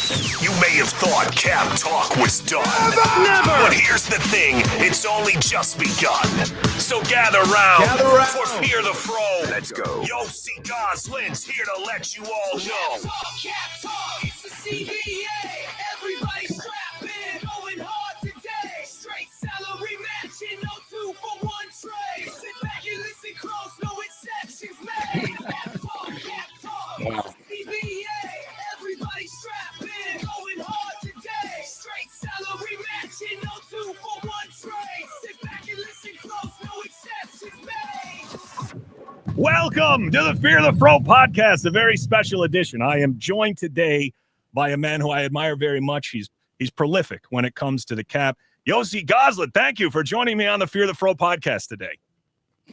You may have thought Cap Talk was done. Never! But here's the thing, it's only just begun. So gather round for Fear the Fro. Let's go. Yossi Gozlan's here to let you all know. Cap Talk, it's the CBA. Everybody strap in, going hard today. Straight salary matching, no 2 for 1 trade. Sit back and listen close, no exceptions made. Cap Talk, it's the CBA. Everybody strap in, going hard today. Straight salary matching, no 2 for 1 trade. Sit back and listen close, no exceptions made. Welcome to the Fear the Fro podcast, a very special edition. I am joined today by a man who I admire very much. He's prolific when it comes to the Cap. Yossi Gozlan, thank you for joining me on the Fear the Fro podcast today.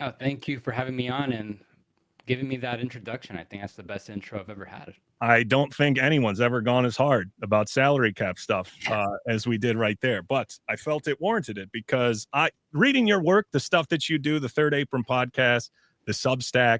Oh, thank you for having me on and giving me that introduction. I think that's the best intro I've ever had. I don't think anyone's ever gone as hard about salary cap stuff as we did right there, but I felt it warranted it because reading your work, the stuff that you do, the Third Apron podcast, the Substack,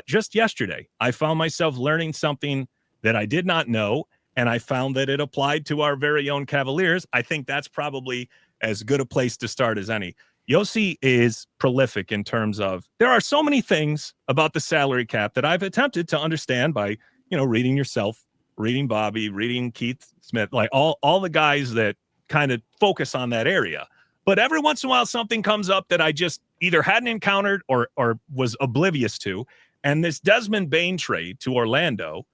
just yesterday, I found myself learning something that I did not know, and I found that it applied to our very own Cavaliers. I think that's probably as good a place to start as any. Yossi is prolific in terms of there are so many things about the salary cap that I've attempted to understand by, reading yourself, reading Bobby, reading Keith Smith, like all the guys that kind of focus on that area. But every once in a while, something comes up that I just either hadn't encountered or was oblivious to. And this Desmond Bane trade to Orlando,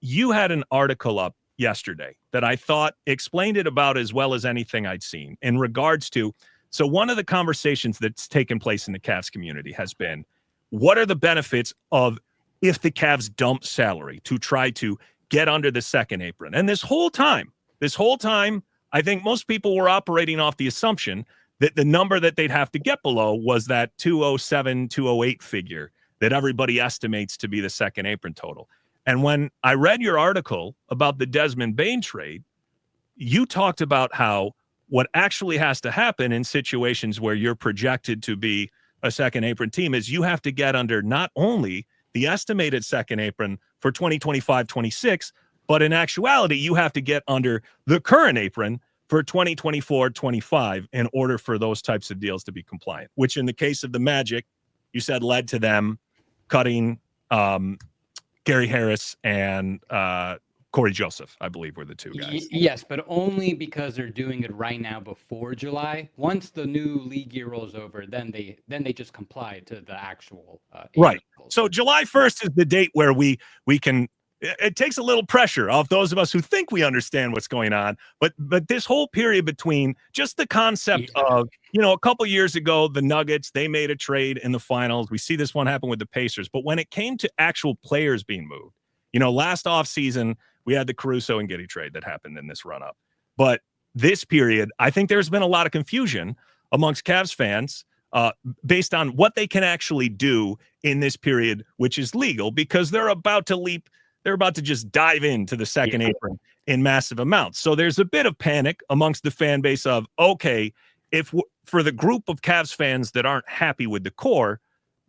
you had an article up yesterday that I thought explained it about as well as anything I'd seen in regards to. So one of the conversations that's taken place in the Cavs community has been, what are the benefits of if the Cavs dump salary to try to get under the second apron? And this whole time, I think most people were operating off the assumption that the number that they'd have to get below was that 207, 208 figure that everybody estimates to be the second apron total. And when I read your article about the Desmond Bane trade, you talked about how what actually has to happen in situations where you're projected to be a second apron team is you have to get under not only the estimated second apron for 2025-26, but in actuality, you have to get under the current apron for 2024-25 in order for those types of deals to be compliant, which in the case of the Magic, you said led to them cutting Gary Harris and Corey Joseph, I believe, were the two guys. Yes, but only because they're doing it right now before July. Once the new league year rolls over, then they just comply to the actual right. So July 1st is the date where we can. It takes a little pressure off those of us who think we understand what's going on. But this whole period between just the concept of, a couple years ago, the Nuggets, they made a trade in the finals. We see this one happen with the Pacers. But when it came to actual players being moved, last offseason, we had the Caruso and Giddey trade that happened in this run-up. But this period, I think there's been a lot of confusion amongst Cavs fans based on what they can actually do in this period, which is legal, because they're about to just dive into the second apron in massive amounts. So there's a bit of panic amongst the fan base of, okay, for the group of Cavs fans that aren't happy with the core,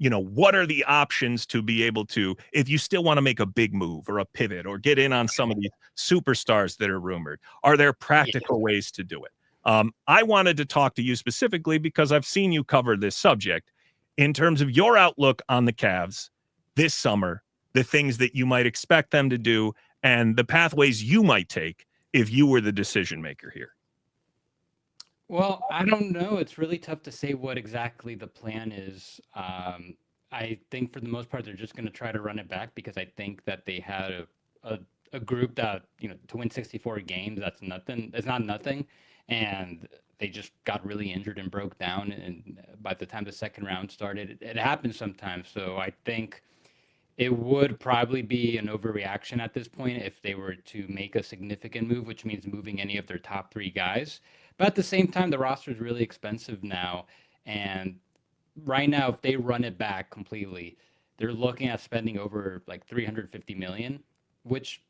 what are the options to be able to, if you still want to make a big move or a pivot or get in on some of these superstars that are rumored? Are there practical ways to do it? I wanted to talk to you specifically because I've seen you cover this subject in terms of your outlook on the Cavs this summer, the things that you might expect them to do, and the pathways you might take if you were the decision maker here. Well, I don't know. It's really tough to say what exactly the plan is. I think for the most part, they're just going to try to run it back because I think that they had a group that, to win 64 games, that's nothing. It's not nothing. And they just got really injured and broke down. And by the time the second round started, it happens sometimes. So I think it would probably be an overreaction at this point if they were to make a significant move, which means moving any of their top 3 guys. But at the same time, the roster is really expensive now. And right now, if they run it back completely, they're looking at spending over like $350 million, which,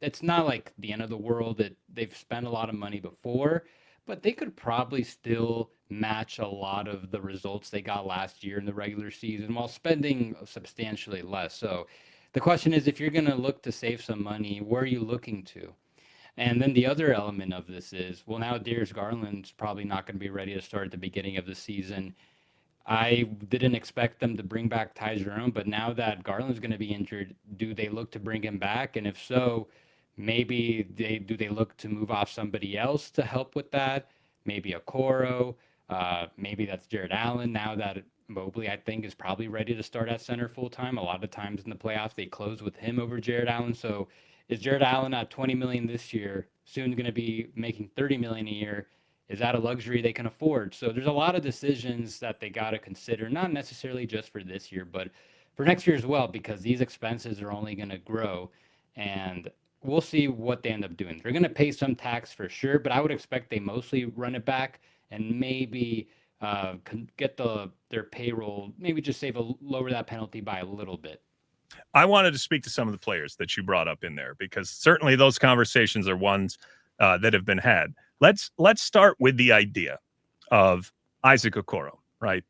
it's not like the end of the world. They've spent a lot of money before, but they could probably still match a lot of the results they got last year in the regular season while spending substantially less. So The question is, if you're going to look to save some money, where are you looking to? And then the other element of this is, well, now Darius Garland's probably not going to be ready to start at the beginning of the season. I didn't expect them to bring back Ty Jerome, but now that Garland's going to be injured, do they look to bring him back? And if so, maybe they look to move off somebody else to help with that? Maybe a Coro, maybe that's Jared Allen. Now that Mobley, I think, is probably ready to start at center full time. A lot of times in the playoffs, they close with him over Jared Allen. So is Jared Allen at 20 million this year, soon going to be making 30 million a year? Is that a luxury they can afford? So there's a lot of decisions that they got to consider, not necessarily just for this year, but for next year as well, because these expenses are only going to grow, and we'll see what they end up doing. They're going to pay some tax for sure, but I would expect they mostly run it back and maybe get their payroll, maybe just lower that penalty by a little bit. I wanted to speak to some of the players that you brought up in there, because certainly those conversations are ones that have been had. Let's start with the idea of Isaac Okoro, right?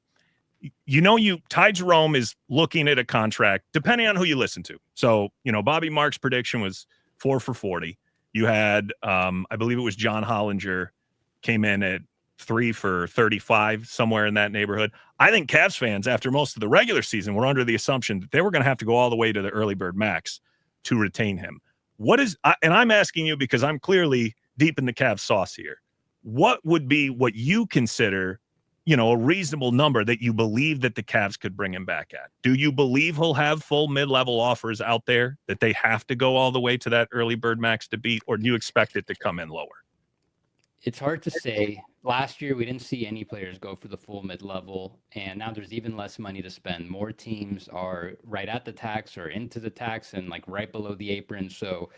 Ty Jerome is looking at a contract, depending on who you listen to. So, Bobby Marks' prediction was 4 for 40. You had, I believe it was John Hollinger came in at 3 for 35, somewhere in that neighborhood. I think Cavs fans, after most of the regular season, were under the assumption that they were going to have to go all the way to the early bird max to retain him. And I'm asking you because I'm clearly deep in the Cavs sauce here. What would be what you consider, a reasonable number that you believe that the Cavs could bring him back at? Do you believe he'll have full mid-level offers out there that they have to go all the way to that early bird max to beat, or do you expect it to come in lower? It's hard to say. Last year, we didn't see any players go for the full mid-level, and now there's even less money to spend. More teams are right at the tax or into the tax and like right below the apron. So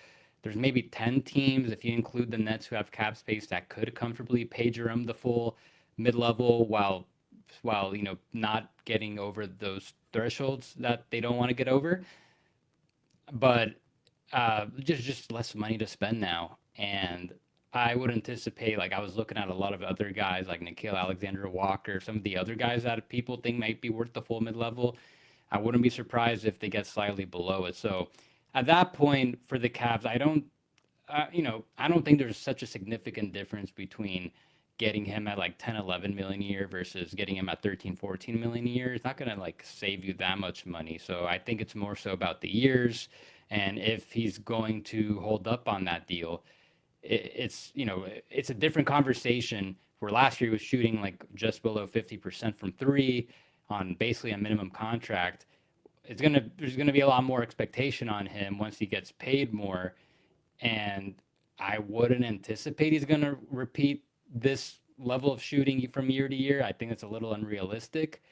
there's maybe 10 teams, if you include the Nets, who have cap space that could comfortably pay Jerome the full mid-level while not getting over those thresholds that they don't want to get over. But just less money to spend now. And I would anticipate, I was looking at a lot of other guys like Nickeil Alexander-Walker, some of the other guys that people think might be worth the full mid-level. I wouldn't be surprised if they get slightly below it. So at that point for the Cavs, I don't think there's such a significant difference between getting him at 10, 11 million a year versus getting him at 13, 14 million a year. It's not going to save you that much money. So I think it's more so about the years, and if he's going to hold up on that deal. It's a different conversation where last year he was shooting just below 50% from 3 on basically a minimum contract. There's gonna be a lot more expectation on him once he gets paid more, and I wouldn't anticipate he's gonna repeat this level of shooting from year to year. I think it's a little unrealistic,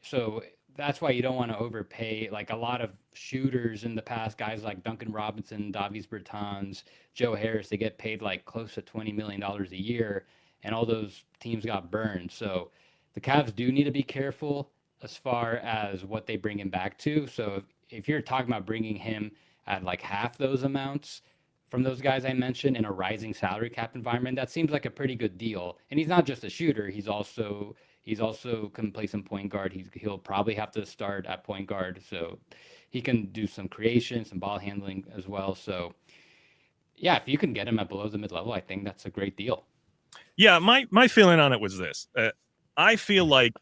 so that's why you don't want to overpay. A lot of shooters in the past, guys like Duncan Robinson, Davis Bertans, Joe Harris, they get paid close to $20 million a year, and all those teams got burned. So the Cavs do need to be careful as far as what they bring him back to. So if you're talking about bringing him at half those amounts from those guys I mentioned in a rising salary cap environment, that seems like a pretty good deal. And he's not just a shooter, he's also can play some point guard. He'll probably have to start at point guard, so he can do some creation, some ball handling as well. So yeah, if you can get him at below the mid-level, I think that's a great deal. Yeah, my feeling on it was this. I feel like,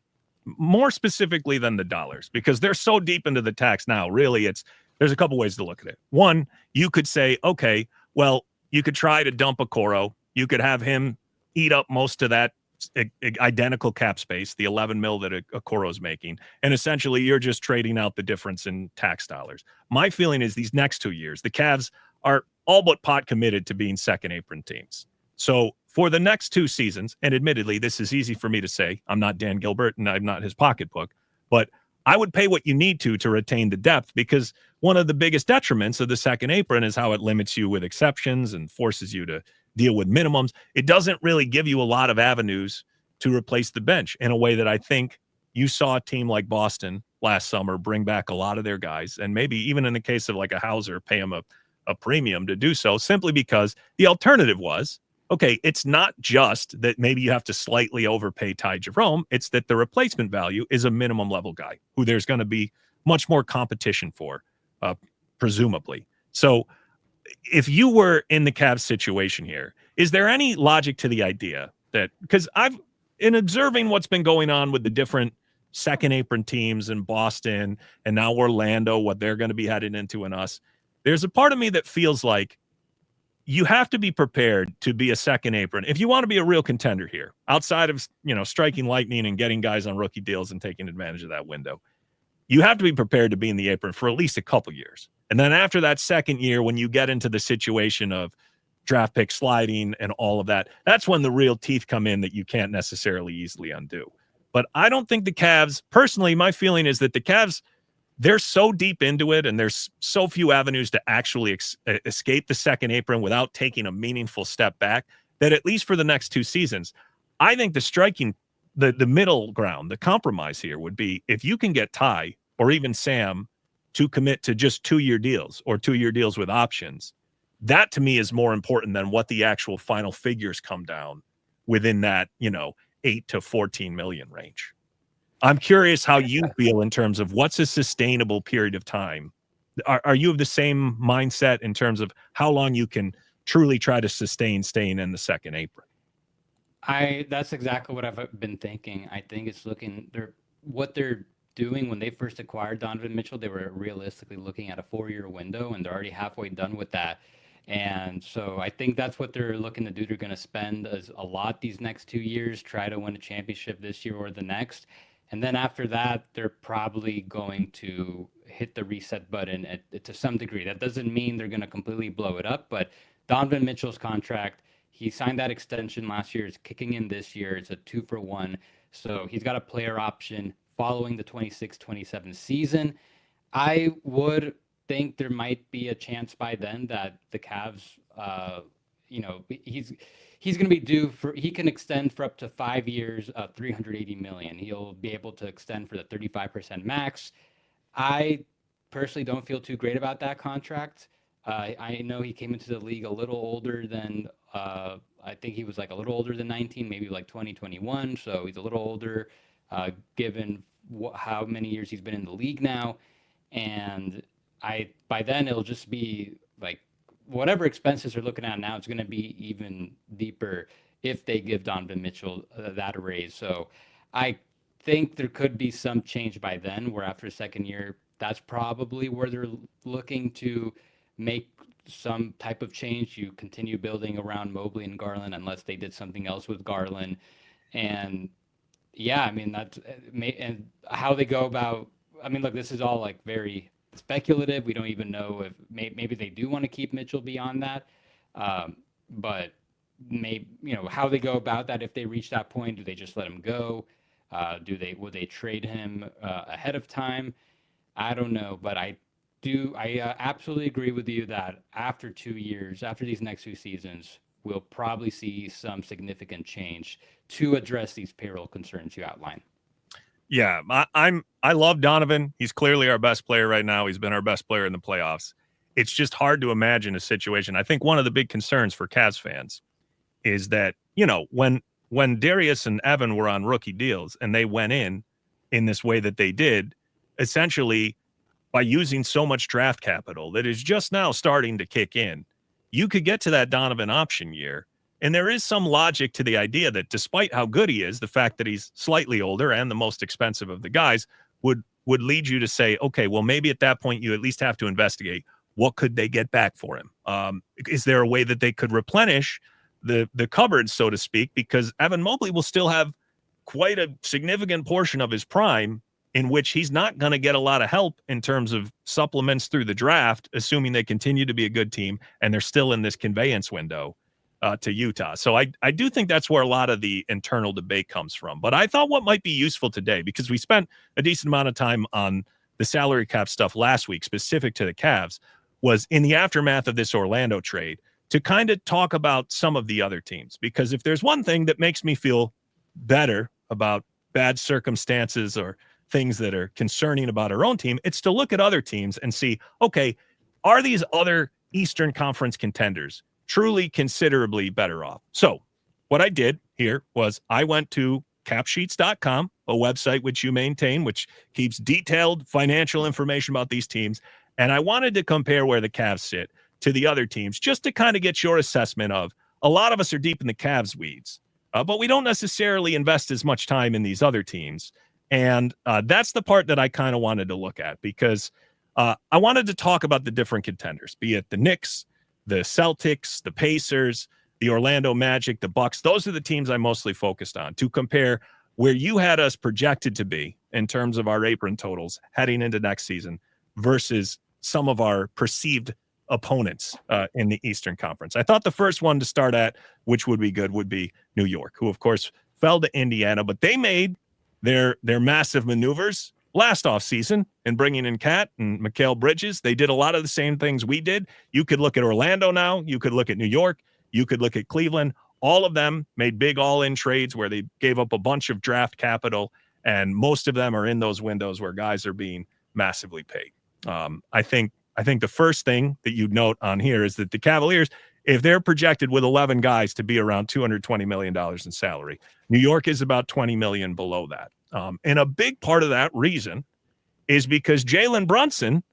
more specifically than the dollars, because they're so deep into the tax now, really, there's a couple ways to look at it. One, you could say, okay, well, you could try to dump a Coro. You could have him eat up most of that identical cap space, the 11 mil that a Coro's making, and essentially you're just trading out the difference in tax dollars. My feeling is these next 2 years, the Cavs are all but pot committed to being second apron teams. So for the next 2 seasons, and admittedly, this is easy for me to say, I'm not Dan Gilbert and I'm not his pocketbook, but I would pay what you need to retain the depth, because one of the biggest detriments of the second apron is how it limits you with exceptions and forces you to deal with minimums. It doesn't really give you a lot of avenues to replace the bench in a way that I think you saw a team like Boston last summer bring back a lot of their guys, and maybe even in the case of a Hauser, pay him a premium to do so, simply because the alternative was, okay, it's not just that maybe you have to slightly overpay Ty Jerome, it's that the replacement value is a minimum level guy who there's going to be much more competition for presumably. So if you were in the Cavs situation here, is there any logic to the idea that, because in observing what's been going on with the different second apron teams in Boston and now Orlando, what they're going to be heading into in us, there's a part of me that feels like you have to be prepared to be a second apron if you want to be a real contender here, outside of, striking lightning and getting guys on rookie deals and taking advantage of that window. You have to be prepared to be in the apron for at least a couple years. And then after that second year, when you get into the situation of draft pick sliding and all of that, that's when the real teeth come in that you can't necessarily easily undo. But I don't think the Cavs, personally, my feeling is that the Cavs, they're so deep into it and there's so few avenues to actually escape the second apron without taking a meaningful step back that at least for the next 2 seasons, I think the middle ground, the compromise here would be if you can get Ty or even Sam to commit to just 2-year deals or 2-year deals with options. That to me is more important than what the actual final figures come down within that, 8 to 14 million range. I'm curious how you feel in terms of what's a sustainable period of time. Are you of the same mindset in terms of how long you can truly try to sustain staying in the second apron? That's exactly what I've been thinking. I think it's what they're doing when they first acquired Donovan Mitchell, they were realistically looking at a 4-year window, and they're already halfway done with that. And so I think that's what they're looking to do. They're going to spend a lot these next 2 years, try to win a championship this year or the next. And then after that, they're probably going to hit the reset button to some degree. That doesn't mean they're going to completely blow it up, but Donovan Mitchell's contract, he signed that extension last year. It's kicking in this year. It's a 2-for-1. So he's got a player option following the 26-27 season. I would think there might be a chance by then that the Cavs, he's going to be due for, he can extend for up to 5 years, $380 million. He'll be able to extend for the 35% max. I personally don't feel too great about that contract. I know he came into the league a little older than, I think he was like a little older than 19, maybe like 2021. So he's a little older, given how many years he's been in the league now. And by then it'll just be like whatever expenses they're looking at now, it's going to be even deeper if they give Donovan Mitchell that raise. So I think there could be some change by then, where after the second year, that's probably where they're looking to make some type of change. You continue building around Mobley and Garland unless they did something else with Garland. And yeah, I mean, that's and how they go about, I mean, look, this is all like very speculative. We don't even know if maybe they do want to keep Mitchell beyond that. But maybe, how they go about that. If they reach that point, do they just let him go? Would they trade him ahead of time? I don't know, but I absolutely agree with you that after 2 years, after these next 2 seasons, we'll probably see some significant change to address these payroll concerns you outlined. Yeah, I love Donovan. He's clearly our best player right now. He's been our best player in the playoffs. It's just hard to imagine a situation. I think one of the big concerns for Cavs fans is that, when Darius and Evan were on rookie deals and they went in this way that they did, essentially by using so much draft capital that is just now starting to kick in, you could get to that Donovan option year. And there is some logic to the idea that despite how good he is, the fact that he's slightly older and the most expensive of the guys would lead you to say, okay, well, maybe at that point you at least have to investigate what could they get back for him. Is there a way that they could replenish the cupboard, so to speak? Because Evan Mobley will still have quite a significant portion of his prime in which he's not going to get a lot of help in terms of supplements through the draft, assuming they continue to be a good team and they're still in this conveyance window to Utah. So I do think that's where a lot of the internal debate comes from. But I thought what might be useful today, because we spent a decent amount of time on the salary cap stuff last week, specific to the Cavs, was in the aftermath of this Orlando trade to kind of talk about some of the other teams. Because if there's one thing that makes me feel better about bad circumstances or things that are concerning about our own team, it's to look at other teams and see, okay, are these other Eastern Conference contenders truly considerably better off? So what I did here was I went to capsheets.com, a website which you maintain, which keeps detailed financial information about these teams. And I wanted to compare where the Cavs sit to the other teams just to kind of get your assessment of, a lot of us are deep in the Cavs weeds, but we don't necessarily invest as much time in these other teams. And that's the part that I kind of wanted to look at, because I wanted to talk about the different contenders, be it the Knicks, the Celtics, the Pacers, the Orlando Magic, the Bucks. Those are the teams I mostly focused on, to compare where you had us projected to be in terms of our apron totals heading into next season versus some of our perceived opponents in the Eastern Conference. I thought the first one to start at, which would be good, would be New York, who of course fell to Indiana, but they made their massive maneuvers last offseason in bringing in Cat and Mikal Bridges. They did a lot of the same things we did. You could look at Orlando now. You could look at New York. You could look at Cleveland. All of them made big all-in trades where they gave up a bunch of draft capital, and most of them are in those windows where guys are being massively paid. I think the first thing that you'd note on here is that the Cavaliers, if they're projected with 11 guys to be around $220 million in salary, New York is about $20 million below that. And a big part of that reason is because Jalen Brunson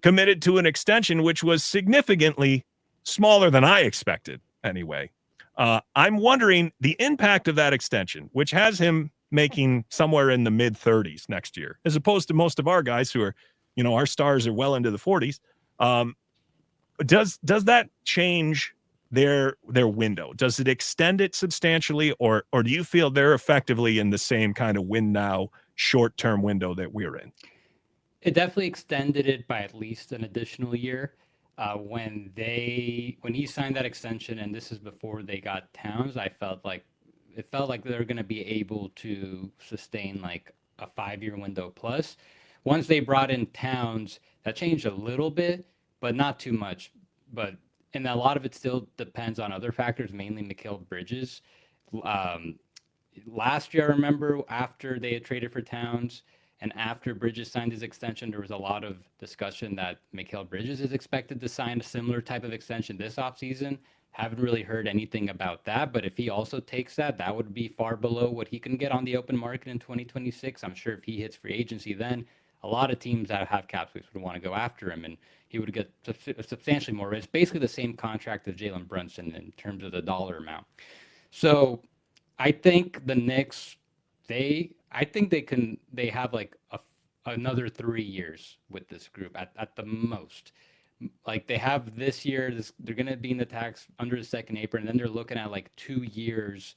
committed to an extension which was significantly smaller than I expected anyway. I'm wondering the impact of that extension, which has him making somewhere in the mid-30s next year, as opposed to most of our guys who are, our stars are well into the 40s. Does that change their window? Does it extend it substantially, or do you feel they're effectively in the same kind of win now short-term window that we're in? It definitely extended it by at least an additional year. When he signed that extension, and this is before they got Towns, it felt like they were going to be able to sustain like a 5-year window plus. Once they brought in Towns, that changed a little bit, but not too much. And a lot of it still depends on other factors, mainly Mikal Bridges. Last year, I remember, after they had traded for Towns and after Bridges signed his extension, there was a lot of discussion that Mikal Bridges is expected to sign a similar type of extension this offseason. Haven't really heard anything about that, but if he also takes that would be far below what he can get on the open market in 2026. I'm sure if he hits free agency then, a lot of teams that have cap space would want to go after him, and he would get substantially more. It's basically the same contract as Jalen Brunson in terms of the dollar amount. So I think the Knicks, they have like another 3 years with this group at the most. Like they have this year, they're going to be in the tax under the second apron, and then they're looking at like 2 years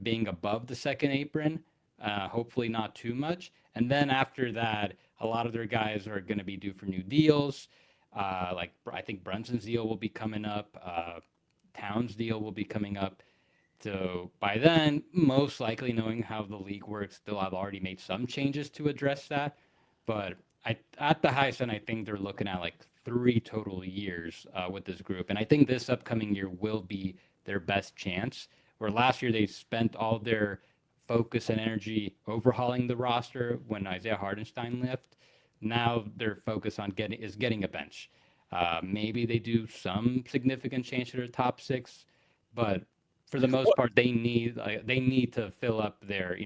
being above the second apron, hopefully not too much. And then after that, a lot of their guys are going to be due for new deals. Like I think Brunson's deal will be coming up. Towns' deal will be coming up. So by then, most likely, knowing how the league works, they'll have already made some changes to address that. But at the highest end, I think they're looking at like 3 total years with this group. And I think this upcoming year will be their best chance. Where last year they spent all their focus and energy overhauling the roster when Isaiah Hartenstein left. Now their focus on getting a bench. Maybe they do some significant change to their top 6, but for the most part, they need to fill up their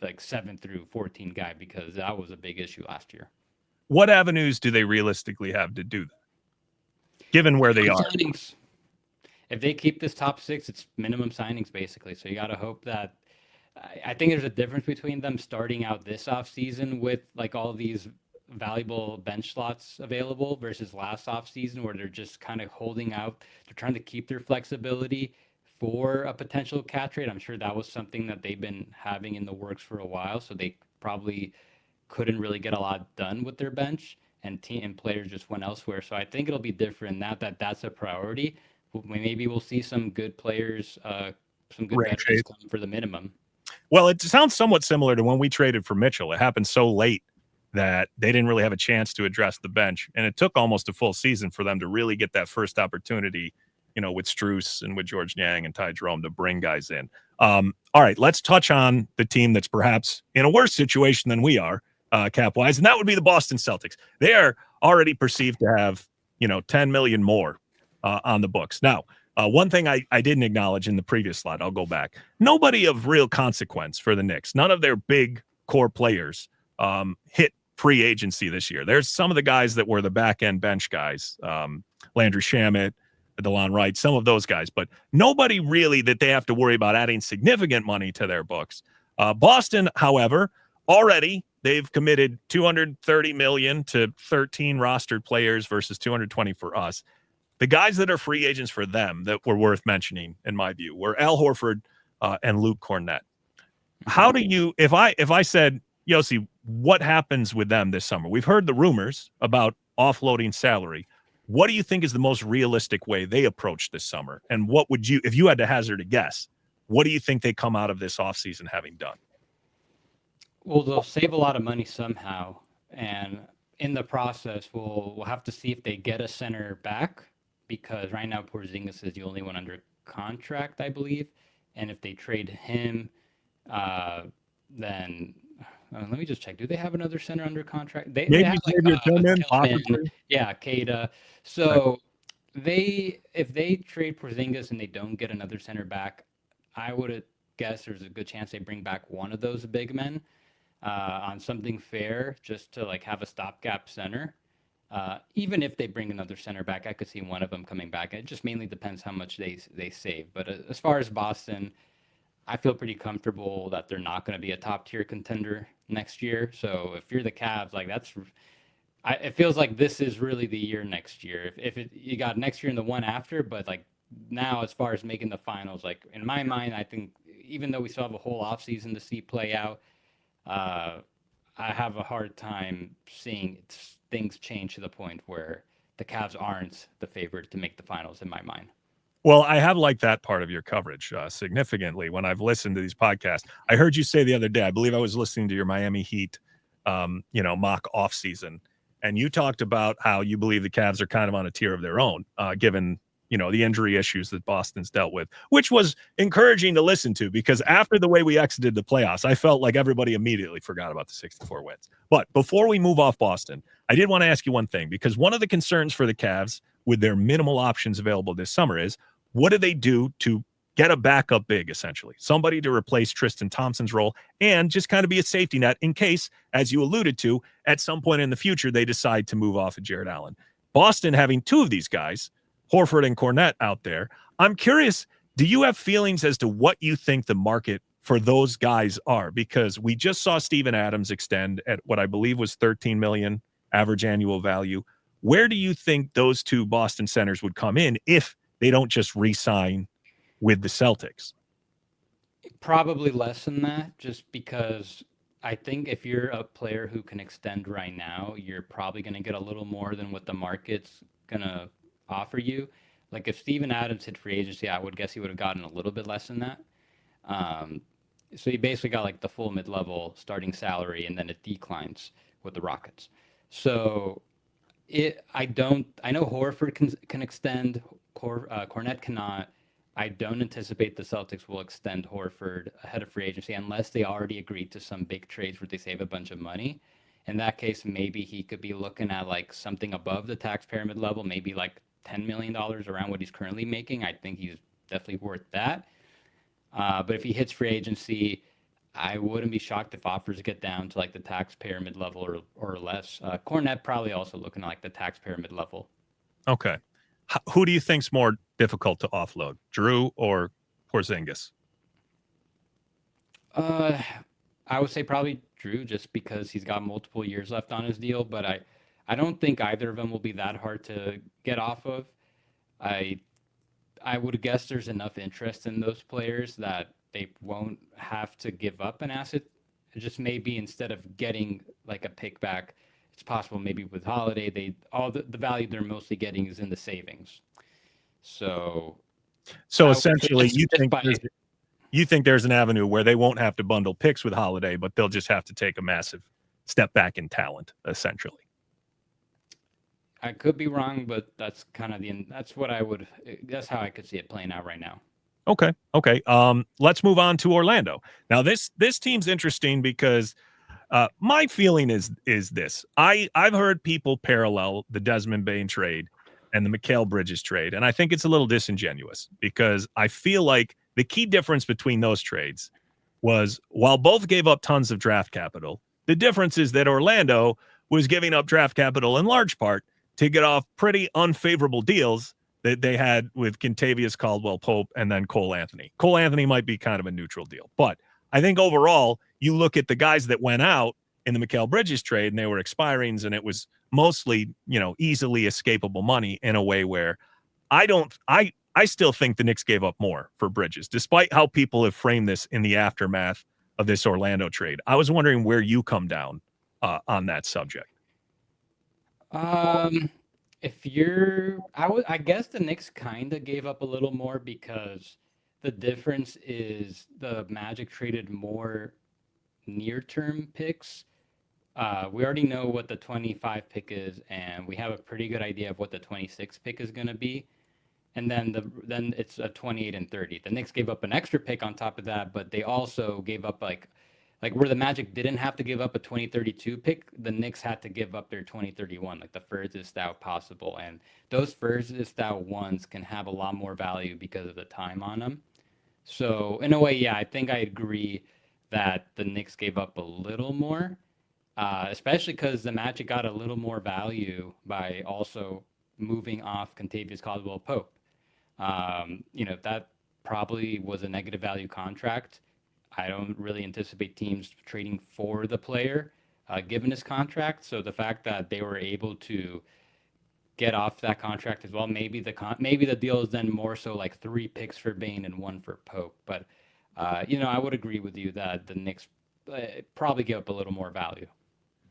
like 7 through 14 guy, because that was a big issue last year. What avenues do they realistically have to do that, given where they are? Signings. If they keep this top 6, it's minimum signings basically. So you got to hope that. I think there's a difference between them starting out this offseason with like all these valuable bench slots available versus last offseason where they're just kind of holding out. They're trying to keep their flexibility for a potential cat trade. I'm sure that was something that they've been having in the works for a while, so they probably couldn't really get a lot done with their bench, and players just went elsewhere. So I think it'll be different now that that's a priority. Maybe we'll see some good players, some good veterans come for the minimum. Well, it sounds somewhat similar to when we traded for Mitchell. It happened so late that they didn't really have a chance to address the bench. And it took almost a full season for them to really get that first opportunity, with Strus and with George Niang and Ty Jerome to bring guys in. All right, let's touch on the team that's perhaps in a worse situation than we are, cap-wise, and that would be the Boston Celtics. They are already perceived to have, $10 million more on the books. Now, one thing I didn't acknowledge in the previous slide, I'll go back. Nobody of real consequence for the Knicks. None of their big core players hit free agency this year. There's some of the guys that were the back end bench guys, Landry Shamet, DeLon Wright, some of those guys, but nobody really that they have to worry about adding significant money to their books. Boston, however, already they've committed $230 million to 13 rostered players versus 220 for us. The guys that are free agents for them that were worth mentioning, in my view, were Al Horford and Luke Cornett. How do you, if I said, Yossi, what happens with them this summer? We've heard the rumors about offloading salary. What do you think is the most realistic way they approach this summer? And what would you, if you had to hazard a guess, what do you think they come out of this offseason having done? Well, they'll save a lot of money somehow. And in the process, we'll have to see if they get a center back, because right now Porzingis is the only one under contract, I believe. And if they trade him, then let me just check. Do they have another center under contract? They have Kada. So if they trade Porzingis and they don't get another center back, I would guess there's a good chance they bring back one of those big men on something fair, just to like have a stopgap center. Even if they bring another center back, I could see one of them coming back. It just mainly depends how much they save. But as far as Boston, I feel pretty comfortable that they're not going to be a top tier contender next year. So if you're the Cavs, like it feels like this is really the year next year. If you got next year and the one after, but like now as far as making the finals, like in my mind, I think even though we still have a whole offseason to see play out, I have a hard time seeing things change to the point where the Cavs aren't the favorite to make the finals in my mind. Well, I have liked that part of your coverage significantly when I've listened to these podcasts. I heard you say the other day, I believe I was listening to your Miami Heat, mock off season, and you talked about how you believe the Cavs are kind of on a tier of their own, given the injury issues that Boston's dealt with, which was encouraging to listen to, because after the way we exited the playoffs, I felt like everybody immediately forgot about the 64 wins. But before we move off Boston, I did want to ask you one thing, because one of the concerns for the Cavs with their minimal options available this summer is, what do they do to get a backup big, essentially? Somebody to replace Tristan Thompson's role and just kind of be a safety net in case, as you alluded to, at some point in the future, they decide to move off of Jared Allen. Boston having two of these guys, Horford and Cornett, out there. I'm curious, do you have feelings as to what you think the market for those guys are? Because we just saw Steven Adams extend at what I believe was $13 million average annual value. Where do you think those two Boston centers would come in if they don't just re-sign with the Celtics? Probably less than that, just because I think if you're a player who can extend right now, you're probably going to get a little more than what the market's going to offer you. Like if Steven Adams hit free agency, I would guess he would have gotten a little bit less than that. So he basically got like the full mid-level starting salary, and then it declines with the Rockets. So I know Horford can extend. Cornett cannot. I don't anticipate the Celtics will extend Horford ahead of free agency unless they already agreed to some big trades where they save a bunch of money. In that case, maybe he could be looking at like something above the tax pyramid level, maybe like $10 million around what he's currently making. I think he's definitely worth that. But if he hits free agency, I wouldn't be shocked if offers get down to like the tax pyramid level or less. Cornett probably also looking at like the tax pyramid level. Okay. Who do you think's more difficult to offload, Drew or Porzingis? I would say probably Drew, just because he's got multiple years left on his deal. But I don't think either of them will be that hard to get off of. I would guess there's enough interest in those players that they won't have to give up an asset. It just maybe instead of getting like a pick back, it's possible maybe with Holiday, the value they're mostly getting is in the savings. So essentially, you think there's an avenue where they won't have to bundle picks with Holiday, but they'll just have to take a massive step back in talent, essentially. I could be wrong, but that's kind of that's how I could see it playing out right now. Okay. Let's move on to Orlando. Now, this team's interesting because my feeling is this. I've heard people parallel the Desmond Bane trade and the Mikal Bridges trade, and I think it's a little disingenuous because I feel like the key difference between those trades was while both gave up tons of draft capital, the difference is that Orlando was giving up draft capital in large part to get off pretty unfavorable deals that they had with Kentavious Caldwell-Pope and then Cole Anthony. Cole Anthony might be kind of a neutral deal, but I think overall, you look at the guys that went out in the Mikal Bridges trade and they were expirings, and it was mostly, easily escapable money in a way where I still think the Knicks gave up more for Bridges, despite how people have framed this in the aftermath of this Orlando trade. I was wondering where you come down on that subject. I guess the Knicks kind of gave up a little more because the difference is the Magic traded more near-term picks. We already know what the 25 pick is, and we have a pretty good idea of what the 26 pick is going to be. And then it's a 28 and 30. The Knicks gave up an extra pick on top of that, but they also gave up like where the Magic didn't have to give up a 2032 pick, the Knicks had to give up their 2031, like the furthest out possible. And those furthest out ones can have a lot more value because of the time on them. So in a way, yeah, I think I agree that the Knicks gave up a little more, especially because the Magic got a little more value by also moving off Kentavious Caldwell-Pope. That probably was a negative value contract. I don't really anticipate teams trading for the player, given his contract. So the fact that they were able to get off that contract as well, maybe the deal is then more so like 3 picks for Bane and 1 for Pope. But I would agree with you that the Knicks probably give up a little more value.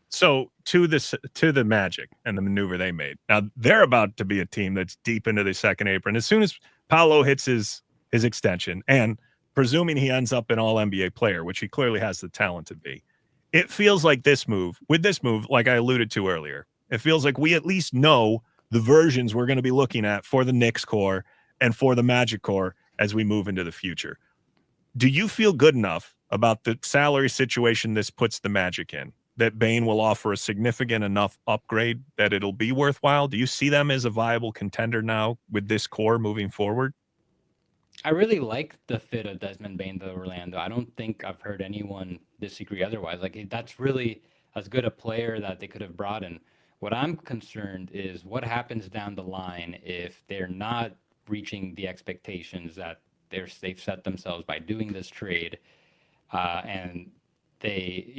So to the Magic and the maneuver they made. Now they're about to be a team that's deep into the second apron. As soon as Paolo hits his extension, and presuming he ends up an all-NBA player, which he clearly has the talent to be, it feels like this move, like I alluded to earlier, it feels like we at least know the versions we're going to be looking at for the Knicks core and for the Magic core as we move into the future. Do you feel good enough about the salary situation this puts the Magic in, that Bane will offer a significant enough upgrade that it'll be worthwhile? Do you see them as a viable contender now with this core moving forward? I really like the fit of Desmond Bane to Orlando. I don't think I've heard anyone disagree otherwise. Like, that's really as good a player that they could have brought in. What I'm concerned is what happens down the line if they're not reaching the expectations that they've set themselves by doing this trade, and they,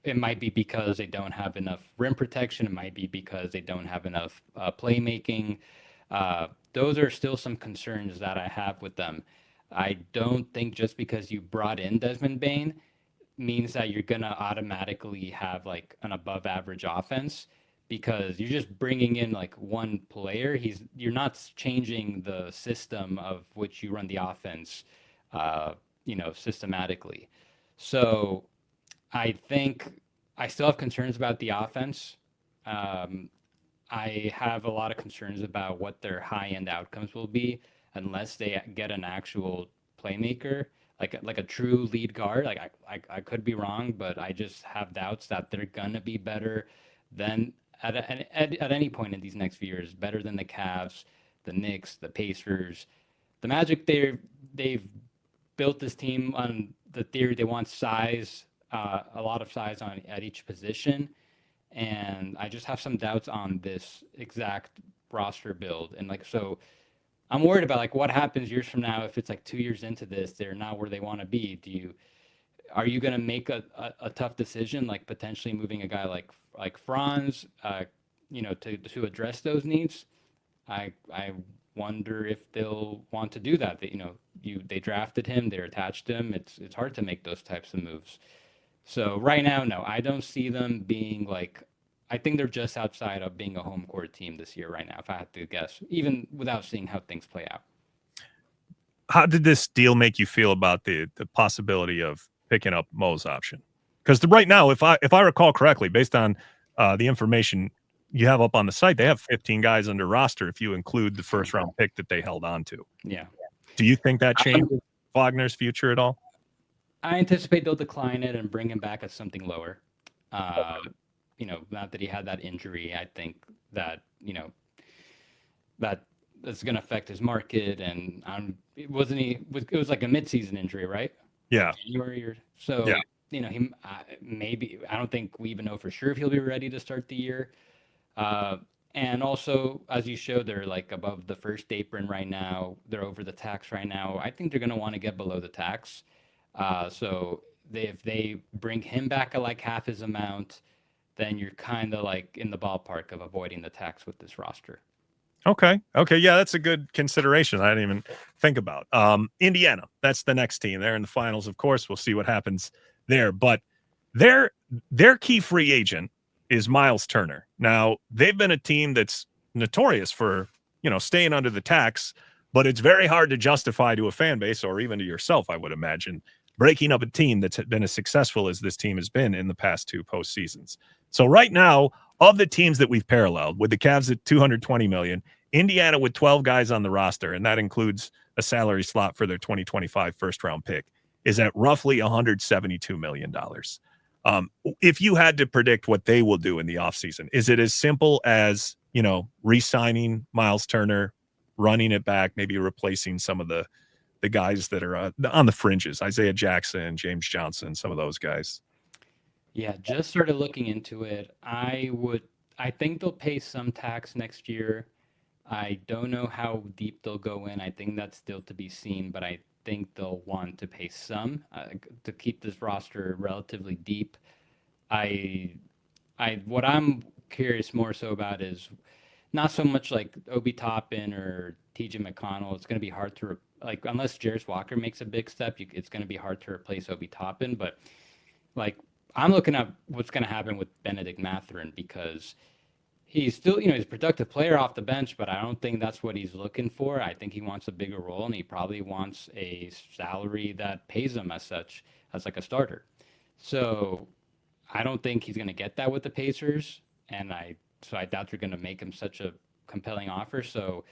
it might be because they don't have enough rim protection. It might be because they don't have enough playmaking. Those are still some concerns that I have with them. I don't think just because you brought in Desmond Bane means that you're going to automatically have like an above average offense, because you're just bringing in like one player. You're not changing the system of which you run the offense, systematically. So I think I still have concerns about the offense. I have a lot of concerns about what their high-end outcomes will be unless they get an actual playmaker, like a true lead guard. Like I could be wrong, but I just have doubts that they're gonna be better than at any point in these next few years, better than the Cavs, the Knicks, the Pacers, the Magic. They've built this team on the theory they want size, a lot of size at each position. And I just have some doubts on this exact roster build. And so I'm worried about like what happens years from now if it's like 2 years into this, they're not where they want to be. Are you going to make a tough decision, like potentially moving a guy like Franz, to address those needs? I wonder if they'll want to do that. They drafted him, they're attached to him. It's hard to make those types of moves. So right now, no, I don't see them being like, I think they're just outside of being a home court team this year right now, if I had to guess, even without seeing how things play out. How did this deal make you feel about the possibility of picking up Mo's option? Because right now, if I recall correctly, based on the information you have up on the site, they have 15 guys under roster if you include the first round pick that they held on to. Yeah. Do you think that changes Wagner's future at all? I anticipate they'll decline it and bring him back at something lower. Not that he had that injury. I think that, that's going to affect his market. And it was like a midseason injury, right? Yeah. January or so. Yeah. he maybe, I don't think we even know for sure if he'll be ready to start the year. And also, as you showed, they're like above the first apron right now. They're over the tax right now. I think they're going to want to get below the tax. So if they bring him back at like half his amount, then you're kind of like in the ballpark of avoiding the tax with this roster. Okay. Yeah, that's a good consideration. I didn't even think about. Indiana, that's the next team. They're in the finals, of course. We'll see what happens there. But their key free agent is Miles Turner. Now, they've been a team that's notorious for, staying under the tax, but it's very hard to justify to a fan base or even to yourself, I would imagine, breaking up a team that's been as successful as this team has been in the past 2 postseasons. So right now, of the teams that we've paralleled, with the Cavs at $220 million, Indiana with 12 guys on the roster, and that includes a salary slot for their 2025 first-round pick, is at roughly $172 million. If you had to predict what they will do in the offseason, is it as simple as, re-signing Miles Turner, running it back, maybe replacing some of the guys that are on the fringes, Isaiah Jackson, James Johnson, some of those guys? Yeah, just started looking into it. I think they'll pay some tax next year. I don't know how deep they'll go in. I think that's still to be seen, but I think they'll want to pay some to keep this roster relatively deep. What I'm curious more so about is not so much like Obi Toppin or TJ McConnell. It's going to be hard to unless Jarris Walker makes a big step, it's going to be hard to replace Obi Toppin. But I'm looking at what's going to happen with Benedict Mathurin, because he's still, he's a productive player off the bench, but I don't think that's what he's looking for. I think he wants a bigger role, and he probably wants a salary that pays him as such, as like a starter. So I don't think he's going to get that with the Pacers, and I doubt they're going to make him such a compelling offer. So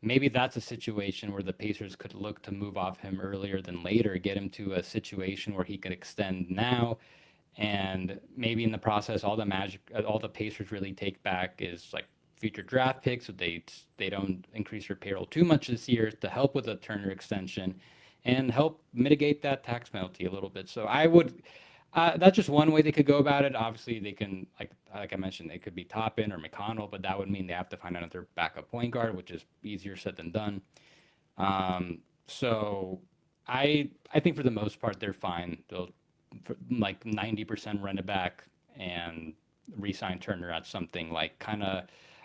maybe that's a situation where the Pacers could look to move off him earlier than later, get him to a situation where he could extend now. And maybe in the process, all the Pacers really take back is like future draft picks, so they don't increase their payroll too much this year to help with a Turner extension and help mitigate that tax penalty a little bit. So I would, that's just one way they could go about it. Obviously, they can, like I mentioned, they could be Toppin or McConnell, but that would mean they have to find another backup point guard, which is easier said than done. So I think for the most part they're fine. They'll like 90% run it back and re-sign Turner at something like kind of,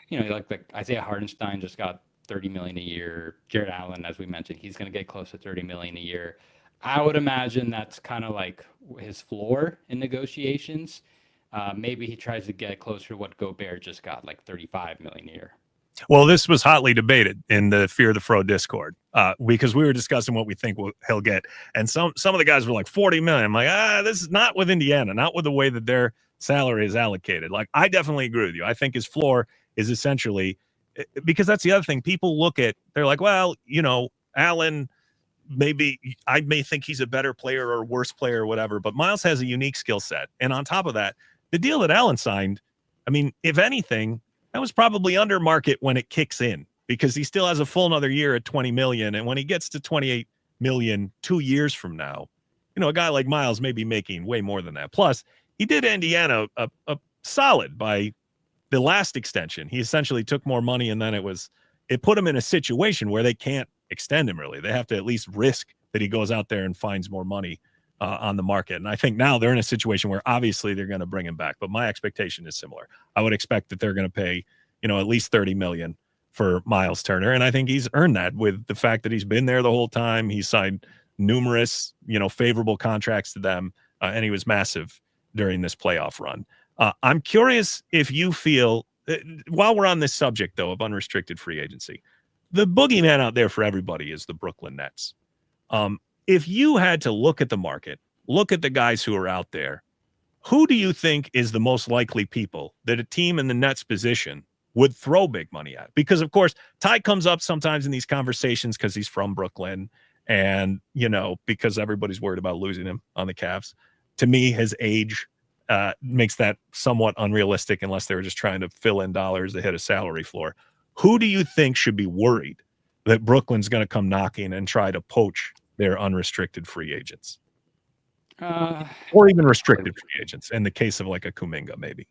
like Isaiah Hardenstein just got $30 million a year. Jared Allen, as we mentioned, he's going to get close to $30 million a year. I would imagine that's kind of like his floor in negotiations. Maybe he tries to get closer to what Gobert just got, like $35 million a year. Well, this was hotly debated in the Fear the Fro Discord because we were discussing what we think he'll get. And some of the guys were like 40 million. I'm like, this is not with Indiana, not with the way that their salary is allocated. Like, I definitely agree with you. I think his floor is essentially, because that's the other thing. People look at, they're like, well, Allen, maybe I may think he's a better player or worse player or whatever, but Miles has a unique skill set. And on top of that, the deal that Allen signed, I mean, if anything, that was probably under market when it kicks in, because he still has a full another year at 20 million. And when he gets to 28 million 2 years from now, a guy like Miles may be making way more than that. Plus, he did Indiana a solid by the last extension. He essentially took more money, and then it put him in a situation where they can't extend him really. They have to at least risk that he goes out there and finds more money on the market. And I think now they're in a situation where obviously they're going to bring him back, but my expectation is similar. I would expect that they're going to pay, at least 30 million for Miles Turner. And I think he's earned that with the fact that he's been there the whole time. He signed numerous, favorable contracts to them. And he was massive during this playoff run. I'm curious if you feel, while we're on this subject though, of unrestricted free agency, the boogeyman out there for everybody is the Brooklyn Nets. If you had to look at the market, look at the guys who are out there, who do you think is the most likely people that a team in the Nets position would throw big money at? Because, of course, Ty comes up sometimes in these conversations because he's from Brooklyn and, because everybody's worried about losing him on the Cavs. To me, his age makes that somewhat unrealistic unless they were just trying to fill in dollars to hit a salary floor. Who do you think should be worried that Brooklyn's going to come knocking and try to poach their unrestricted free agents? or even restricted free agents in the case of like a Kuminga, maybe.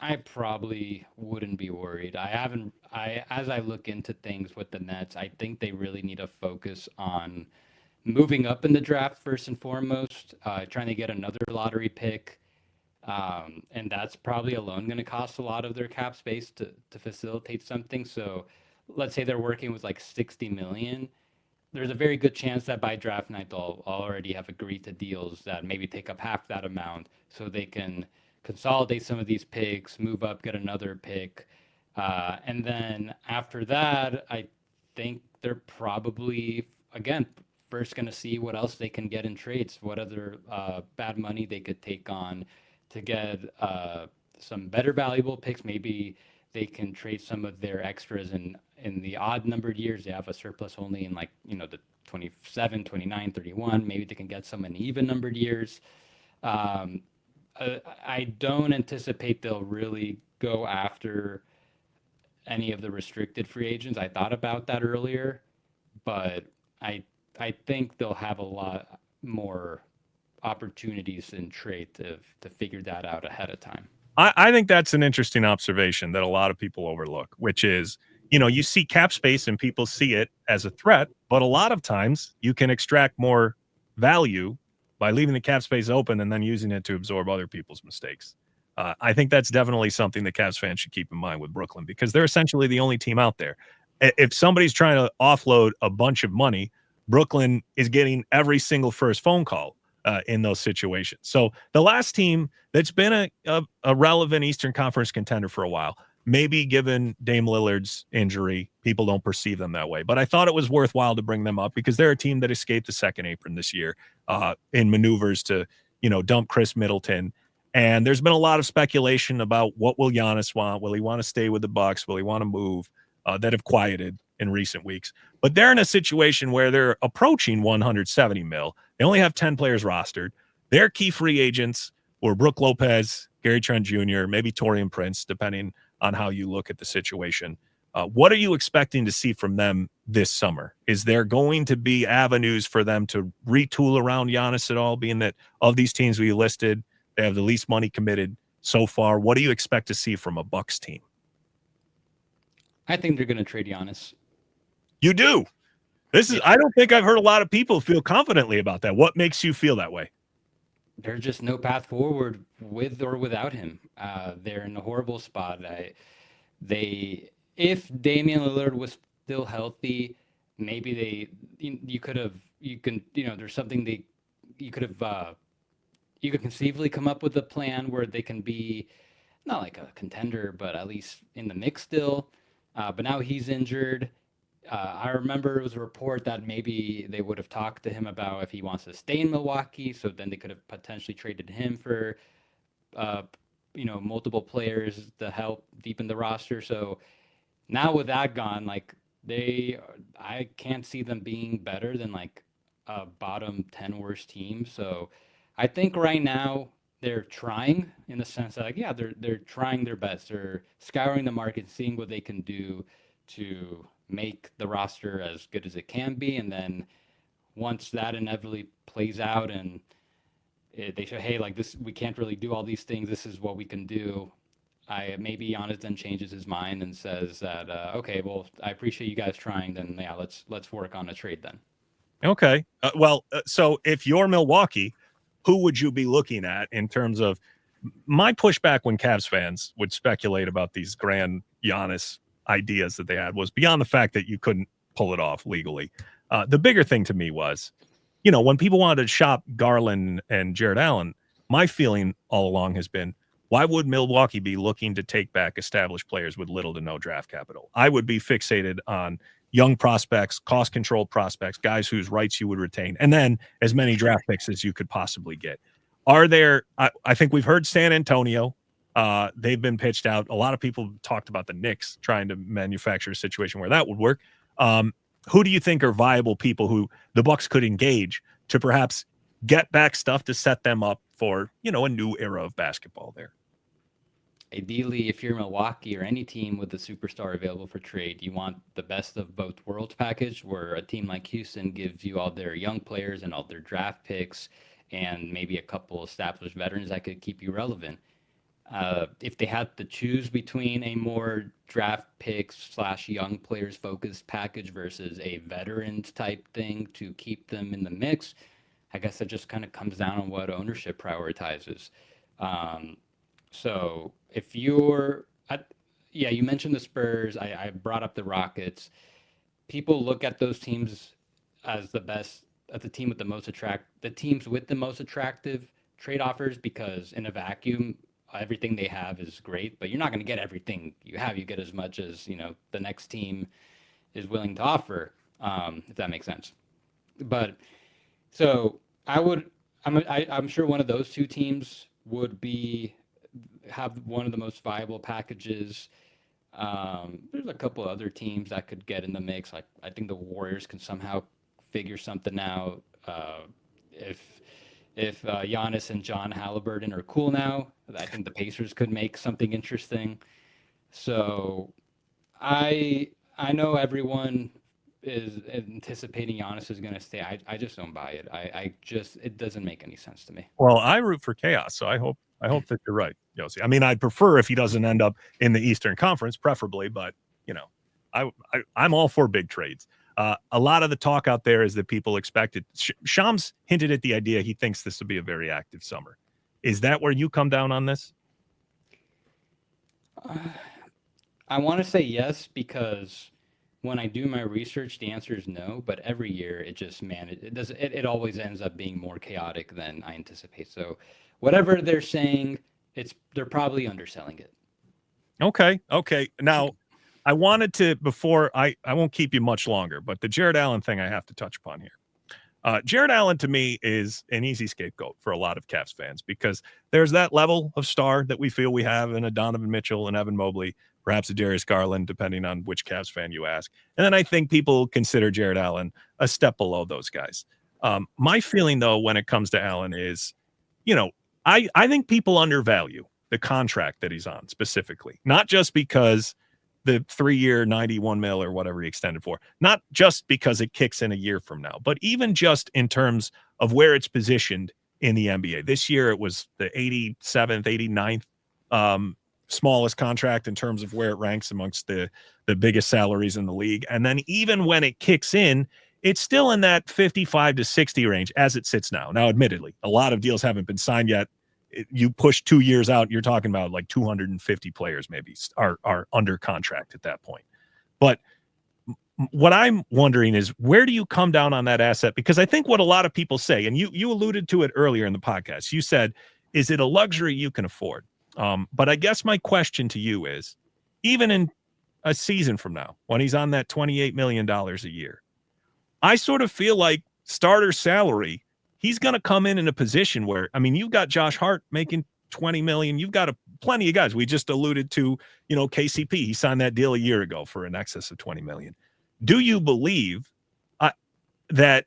I probably wouldn't be worried. As I look into things with the Nets, I think they really need to focus on moving up in the draft first and foremost, trying to get another lottery pick. And that's probably alone going to cost a lot of their cap space to facilitate something. So let's say they're working with like 60 million. There's a very good chance that by draft night they'll already have agreed to deals that maybe take up half that amount so they can consolidate some of these picks, move up, get another pick. And then after that, I think they're probably, again, first going to see what else they can get in trades, what other bad money they could take on to get some better valuable picks. Maybe they can trade some of their extras in the odd numbered years. They have a surplus only in like, the 27, 29, 31. Maybe they can get some in even numbered years. I don't anticipate they'll really go after any of the restricted free agents. I thought about that earlier, but I think they'll have a lot more opportunities in trade to figure that out ahead of time. I think that's an interesting observation that a lot of people overlook, which is, you see cap space and people see it as a threat, but a lot of times you can extract more value by leaving the cap space open and then using it to absorb other people's mistakes. I think that's definitely something that Cavs fans should keep in mind with Brooklyn, because they're essentially the only team out there. If somebody's trying to offload a bunch of money, Brooklyn is getting every single first phone call in those situations. So the last team that's been a relevant Eastern Conference contender for a while, maybe given Dame Lillard's injury, people don't perceive them that way. But I thought it was worthwhile to bring them up because they're a team that escaped the second apron this year in maneuvers to, dump Chris Middleton. And there's been a lot of speculation about what will Giannis want? Will he want to stay with the Bucks? Will he want to move? That have quieted in recent weeks. But they're in a situation where they're approaching 170 mil. They only have 10 players rostered. Their key free agents were Brook Lopez, Gary Trent Jr., maybe Taurean Prince, depending on how you look at the situation. What are you expecting to see from them this summer? Is there going to be avenues for them to retool around Giannis at all, being that of these teams we listed, they have the least money committed so far? What do you expect to see from a Bucks team? I think they're going to trade Giannis. You do? I don't think I've heard a lot of people feel confidently about that. What makes you feel that way? There's just no path forward with or without him. They're in a horrible spot. If Damian Lillard was still healthy, maybe there's something you could conceivably come up with a plan where they can be not like a contender, but at least in the mix still. But now he's injured. I remember it was a report that maybe they would have talked to him about if he wants to stay in Milwaukee. So then they could have potentially traded him for, multiple players to help deepen the roster. So now with that gone, I can't see them being better than like a bottom 10 worst team. So I think right now they're trying, in the sense that they're trying their best. They're scouring the market, seeing what they can do to make the roster as good as it can be. And then once that inevitably plays out and they say, hey, like this, we can't really do all these things. This is what we can do. Maybe Giannis then changes his mind and says that, okay, well, I appreciate you guys trying. Then yeah, let's work on a trade then. Okay. So if you're Milwaukee, who would you be looking at in terms of my pushback when Cavs fans would speculate about these grand Giannis ideas that they had was beyond the fact that you couldn't pull it off legally. The bigger thing to me was, when people wanted to shop Garland and Jared Allen, my feeling all along has been, why would Milwaukee be looking to take back established players with little to no draft capital? I would be fixated on young prospects, cost-controlled prospects, guys whose rights you would retain, and then as many draft picks as you could possibly get. Are there I think we've heard San Antonio. They've been pitched out. A lot of people talked about the Knicks trying to manufacture a situation where that would work. Who do you think are viable people who the Bucks could engage to perhaps get back stuff to set them up for, a new era of basketball there? Ideally, if you're Milwaukee or any team with a superstar available for trade, you want the best of both worlds package, where a team like Houston gives you all their young players and all their draft picks, and maybe a couple established veterans that could keep you relevant. If they had to choose between a more draft picks / young players focused package versus a veterans type thing to keep them in the mix, I guess it just kind of comes down on what ownership prioritizes. So if yeah, you mentioned the Spurs. I brought up the Rockets. People look at those teams as the teams with the most attractive trade offers, because in a vacuum, everything they have is great, but you're not going to get everything you have. You get as much as, the next team is willing to offer, if that makes sense. But so I'm sure one of those two teams would have one of the most viable packages. There's a couple other teams that could get in the mix. Like, I think the Warriors can somehow figure something out. If Giannis and John Halliburton are cool now, I think the Pacers could make something interesting. So I know everyone is anticipating Giannis is going to stay. I just don't buy it. It doesn't make any sense to me. Well, I root for chaos, so I hope that you're right, Yossi. I mean, I'd prefer if he doesn't end up in the Eastern Conference, preferably, but I'm all for big trades. A lot of the talk out there is that people expected. Shams hinted at the idea he thinks this will be a very active summer. Is that where you come down on this? I want to say yes, because when I do my research, the answer is no. But every year, it always ends up being more chaotic than I anticipate. So whatever they're saying, they're probably underselling it. Okay. Now, I wanted to, before I won't keep you much longer, but the Jared Allen thing I have to touch upon here. Jared Allen to me is an easy scapegoat for a lot of Cavs fans, because there's that level of star that we feel we have in a Donovan Mitchell and Evan Mobley, perhaps a Darius Garland, depending on which Cavs fan you ask. And then I think people consider Jared Allen a step below those guys. My feeling, though, when it comes to Allen is, I think people undervalue the contract that he's on specifically, not just because the 3-year 91 mil or whatever he extended for, not just because it kicks in a year from now, but even just in terms of where it's positioned in the NBA. This year, it was the 87th, 89th smallest contract in terms of where it ranks amongst the biggest salaries in the league. And then even when it kicks in, it's still in that 55 to 60 range as it sits now. Now, admittedly, a lot of deals haven't been signed yet. You push 2 years out, you're talking about like 250 players maybe are under contract at that point. But what I'm wondering is, where do you come down on that asset? Because I think what a lot of people say, and you alluded to it earlier in the podcast, you said, is it a luxury you can afford? But I guess my question to you is, even in a season from now, when he's on that $28 million a year, I sort of feel like starter salary, he's going to come in a position where, I mean, you've got Josh Hart making $20 million. You've got plenty of guys. We just alluded to, KCP. He signed that deal a year ago for an excess of $20 million. Do you believe that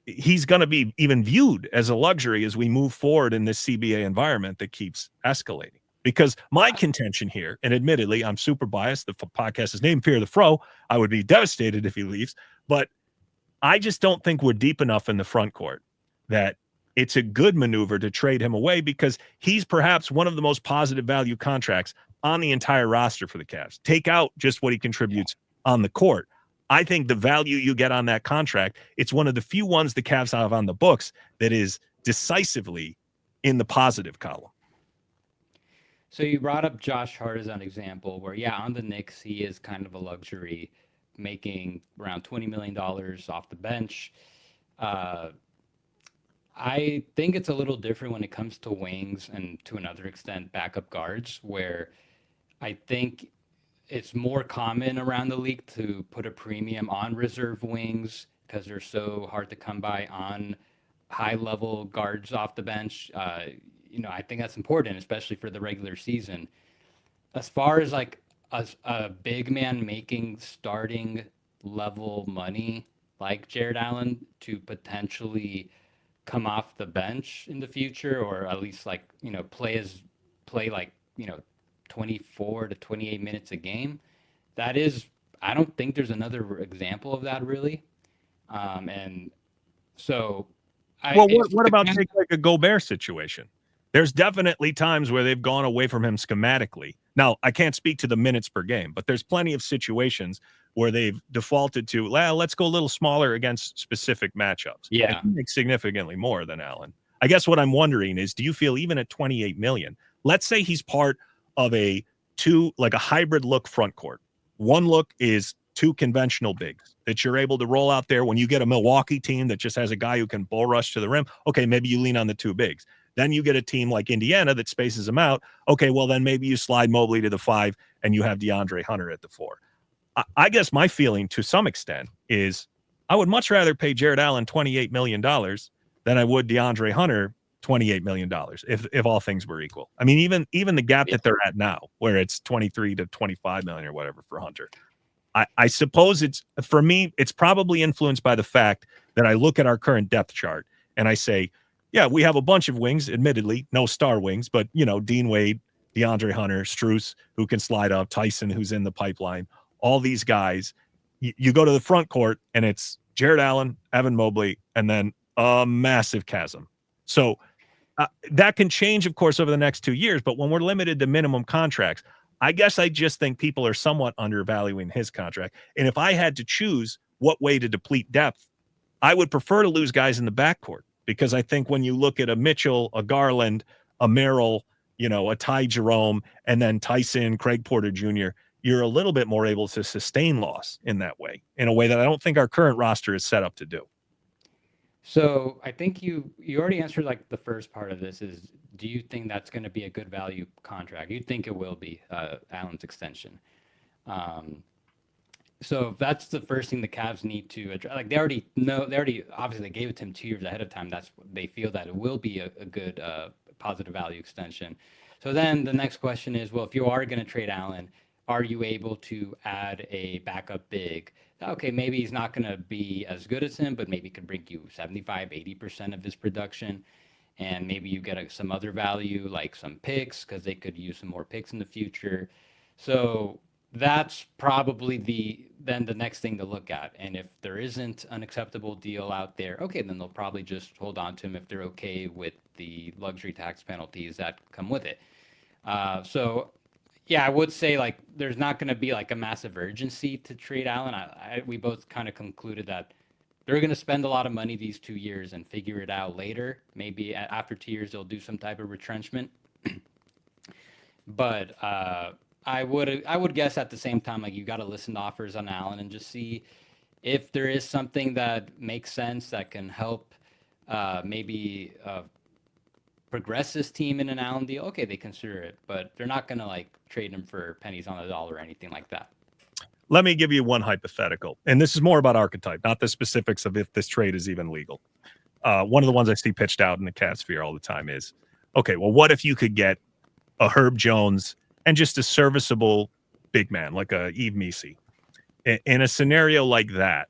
he's going to be even viewed as a luxury as we move forward in this CBA environment that keeps escalating? Because my contention here, and admittedly, I'm super biased. The podcast is named Fear the Fro. I would be devastated if he leaves, but I just don't think we're deep enough in the front court that it's a good maneuver to trade him away, because he's perhaps one of the most positive value contracts on the entire roster for the Cavs. Take out just what he contributes on the court. I think the value you get on that contract, it's one of the few ones the Cavs have on the books that is decisively in the positive column. So you brought up Josh Hart as an example where, on the Knicks, he is kind of a luxury, making around $20 million off the bench. I think it's a little different when it comes to wings and, to another extent, backup guards, where I think it's more common around the league to put a premium on reserve wings because they're so hard to come by on high-level guards off the bench. I think that's important, especially for the regular season. As far as like a big man making starting level money like Jared Allen to potentially come off the bench in the future, or at least play 24 to 28 minutes a game, I don't think there's another example of that really. And so Well, what about take like a Gobert situation? There's definitely times where they've gone away from him schematically. Now, I can't speak to the minutes per game, but there's plenty of situations where they've defaulted to, well, let's go a little smaller against specific matchups. Yeah. And he makes significantly more than Allen. I guess what I'm wondering is, do you feel even at 28 million, let's say he's part of a hybrid look front court. One look is two conventional bigs that you're able to roll out there when you get a Milwaukee team that just has a guy who can bull rush to the rim. Okay, maybe you lean on the two bigs. Then you get a team like Indiana that spaces them out. Okay, well, then maybe you slide Mobley to the 5 and you have DeAndre Hunter at the 4. I guess my feeling to some extent is I would much rather pay Jared Allen $28 million than I would DeAndre Hunter $28 million if all things were equal. I mean, even the gap that they're at now, where it's 23 to 25 million or whatever for Hunter. I suppose for me, it's probably influenced by the fact that I look at our current depth chart and I say, yeah, we have a bunch of wings, admittedly, no star wings, but, Dean Wade, DeAndre Hunter, Strus, who can slide up, Tyson, who's in the pipeline, all these guys. You go to the front court and it's Jared Allen, Evan Mobley, and then a massive chasm. So that can change, of course, over the next 2 years, but when we're limited to minimum contracts, I guess I just think people are somewhat undervaluing his contract. And if I had to choose what way to deplete depth, I would prefer to lose guys in the backcourt, because I think when you look at a Mitchell, a Garland, a Merrill, a Ty Jerome, and then Tyson, Craig Porter Jr., you're a little bit more able to sustain loss in that way, in a way that I don't think our current roster is set up to do. So I think you already answered like the first part of this is, do you think that's going to be a good value contract? You think it will be Allen's extension. So that's the first thing the Cavs need to address. Like they already obviously they gave it to him 2 years ahead of time. That's they feel that it will be a good positive value extension. So then the next question is, well, if you are going to trade Allen, are you able to add a backup big? Okay, maybe he's not going to be as good as him, but maybe could bring you 75, 80% of his production. And maybe you get some other value, like some picks, because they could use some more picks in the future. So that's probably the next thing to look at. And if there isn't an acceptable deal out there, okay, then they'll probably just hold on to him if they're okay with the luxury tax penalties that come with it. So yeah, I would say like there's not going to be like a massive urgency to trade Allen. We both kind of concluded that they're going to spend a lot of money these 2 years and figure it out later. Maybe after 2 years they'll do some type of retrenchment. But I would guess at the same time, like you got to listen to offers on Allen and just see if there is something that makes sense that can help maybe progress this team in an Allen deal. Okay, they consider it, but they're not going to like trade him for pennies on the dollar or anything like that. Let me give you one hypothetical, and this is more about archetype, not the specifics of if this trade is even legal. One of the ones I see pitched out in the cat sphere all the time is, okay, well, what if you could get a Herb Jones and just a serviceable big man like a Yves Missi? In a scenario like that,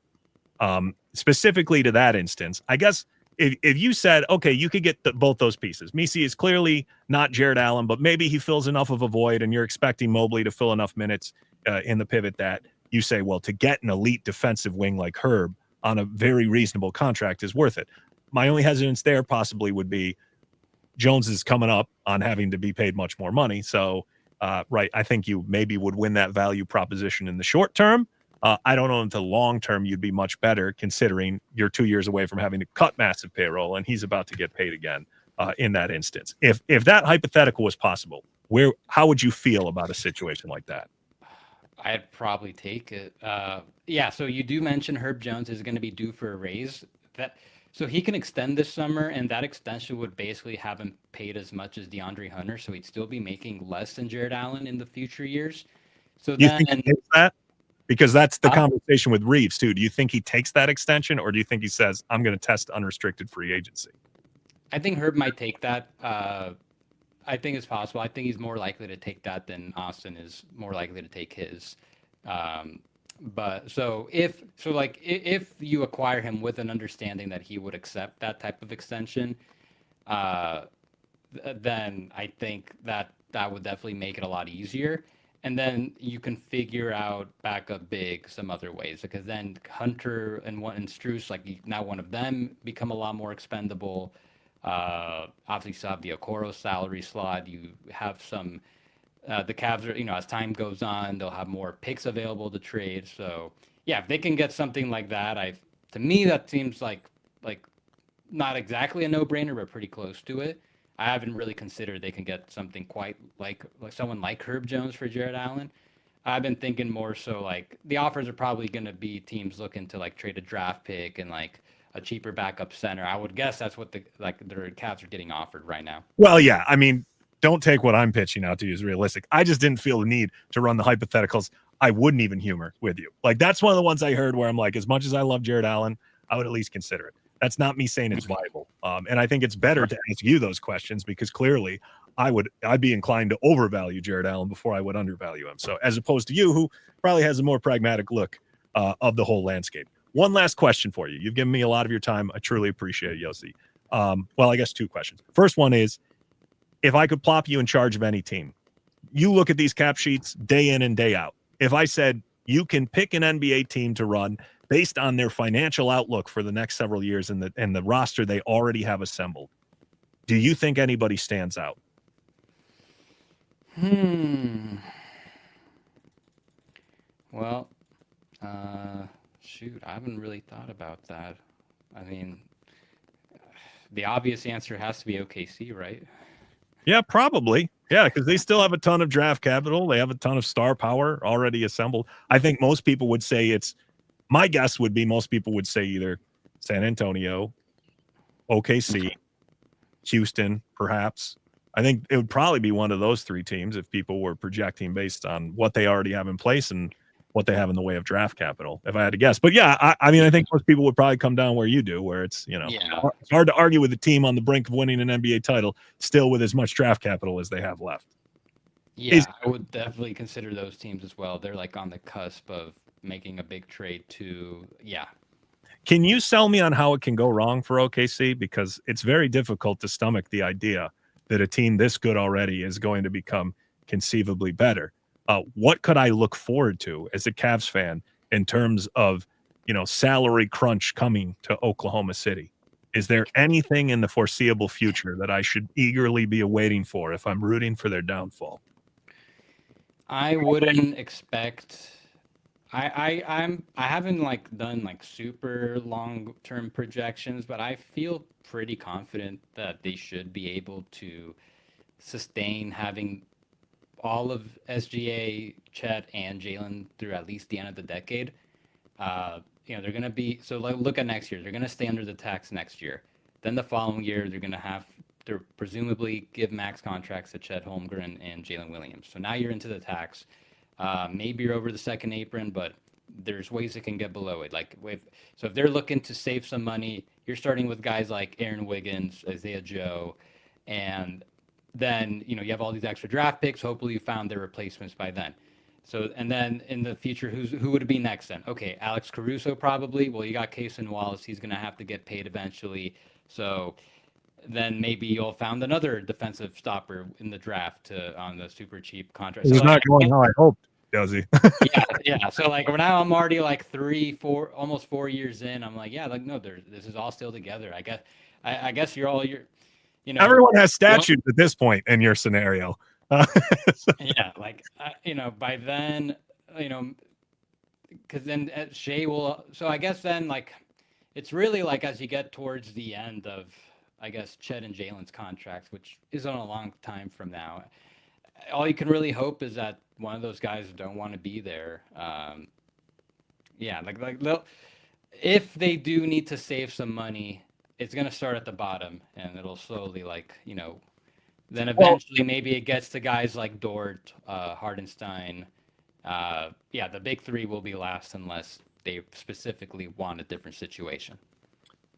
specifically to that instance, I guess if you said, okay, you could get both those pieces. Missi is clearly not Jared Allen, but maybe he fills enough of a void, and you're expecting Mobley to fill enough minutes in the pivot that you say, well, to get an elite defensive wing like Herb on a very reasonable contract is worth it. My only hesitance there possibly would be Jones is coming up on having to be paid much more money. So, right, I think you maybe would win that value proposition in the short term. I don't know if the long term you'd be much better, considering you're 2 years away from having to cut massive payroll, and he's about to get paid again in that instance. If that hypothetical was possible, how would you feel about a situation like that? I'd probably take it. Yeah, so you do mention Herb Jones is going to be due for a raise. So he can extend this summer, and that extension would basically have him paid as much as DeAndre Hunter, so he'd still be making less than Jared Allen in the future years. So you think he takes that? Because that's the conversation with Reeves, too. Do you think he takes that extension, or do you think he says, I'm going to test unrestricted free agency? I think Herb might take that. I think it's possible. I think he's more likely to take that than Austin is more likely to take his. But if you acquire him with an understanding that he would accept that type of extension, then I think that would definitely make it a lot easier. and then you can figure out backup big some other ways, because then Hunter and Strus, like now one of them become a lot more expendable. Obviously, still have the Okoro salary slot. You have some. The Cavs are, as time goes on, they'll have more picks available to trade. So yeah, if they can get something like that, to me that seems like not exactly a no-brainer, but pretty close to it. I haven't really considered they can get something quite like someone like Herb Jones for Jared Allen. I've been thinking more so like the offers are probably going to be teams looking to like trade a draft pick and like a cheaper backup center. I would guess that's what the Cavs are getting offered right now. Well, yeah, I mean, don't take what I'm pitching out to you as realistic. I just didn't feel the need to run the hypotheticals. I wouldn't even humor with you. Like, that's one of the ones I heard where I'm like, as much as I love Jared Allen, I would at least consider it. That's not me saying it's viable. And I think it's better to ask you those questions, because clearly I'd be inclined to overvalue Jared Allen before I would undervalue him. So as opposed to you, who probably has a more pragmatic look of the whole landscape. One last question for you. You've given me a lot of your time. I truly appreciate it, Yossi. Well, I guess two questions. First one is, if I could plop you in charge of any team, you look at these cap sheets day in and day out. If I said you can pick an NBA team to run based on their financial outlook for the next several years and the roster they already have assembled, do you think anybody stands out? Well, shoot, I haven't really thought about that. I mean, the obvious answer has to be OKC, right? Yeah, probably. Yeah, because they still have a ton of draft capital. They have a ton of star power already assembled. I think most people would say my guess would be most people would say either San Antonio, OKC, Houston, perhaps. I think it would probably be one of those three teams if people were projecting based on what they already have in place and what they have in the way of draft capital, if I had to guess. But yeah, I mean, I think most people would probably come down where you do, where it's, it's hard to argue with a team on the brink of winning an NBA title still with as much draft capital as they have left. Yeah, I would definitely consider those teams as well. They're like on the cusp of making a big trade to, Can you sell me on how it can go wrong for OKC? Because it's very difficult to stomach the idea that a team this good already is going to become conceivably better. What could I look forward to as a Cavs fan in terms of, salary crunch coming to Oklahoma City? Is there anything in the foreseeable future that I should eagerly be awaiting for if I'm rooting for their downfall? I wouldn't expect. I haven't done super long-term projections, but I feel pretty confident that they should be able to sustain having all of SGA, Chet, and Jalen through at least the end of the decade. They're going to be, so look at next year. They're going to stay under the tax next year. Then the following year, they're going to have to presumably give max contracts to Chet Holmgren and Jalen Williams. So now you're into the tax. Maybe you're over the second apron, but there's ways it can get below it. So if they're looking to save some money, you're starting with guys like Aaron Wiggins, Isaiah Joe, and then you have all these extra draft picks. Hopefully you found their replacements by then. So, and then in the future, who would it be next then? Okay, Alex Caruso probably. Well, you got Kaysen Wallace. He's going to have to get paid eventually. So then maybe you'll found another defensive stopper in the draft on the super cheap contract. It's not going how I hoped, does he? yeah. So now I'm already almost 4 years in. I'm no, this is all still together. I guess everyone has statutes at this point in your scenario. By then, because then Shea will. So I guess then it's really as you get towards the end of, I guess, Chet and Jalen's contracts, which isn't a long time from now. All you can really hope is that one of those guys don't want to be there. If they do need to save some money, it's going to start at the bottom and it'll slowly then eventually maybe it gets to guys like Dort, Hardenstein. The big three will be last unless they specifically want a different situation.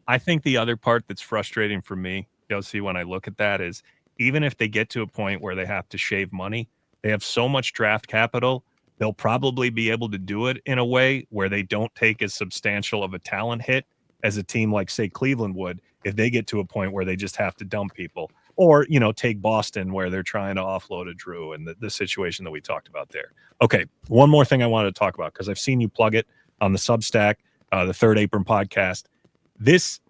I think the other part that's frustrating for me, Yossi, when I look at that is even if they get to a point where they have to shave money, they have so much draft capital, they'll probably be able to do it in a way where they don't take as substantial of a talent hit as a team like, say, Cleveland would if they get to a point where they just have to dump people. Or, take Boston where they're trying to offload a Drew and the situation that we talked about there. Okay, one more thing I wanted to talk about because I've seen you plug it on the Substack, the Third Apron podcast. This,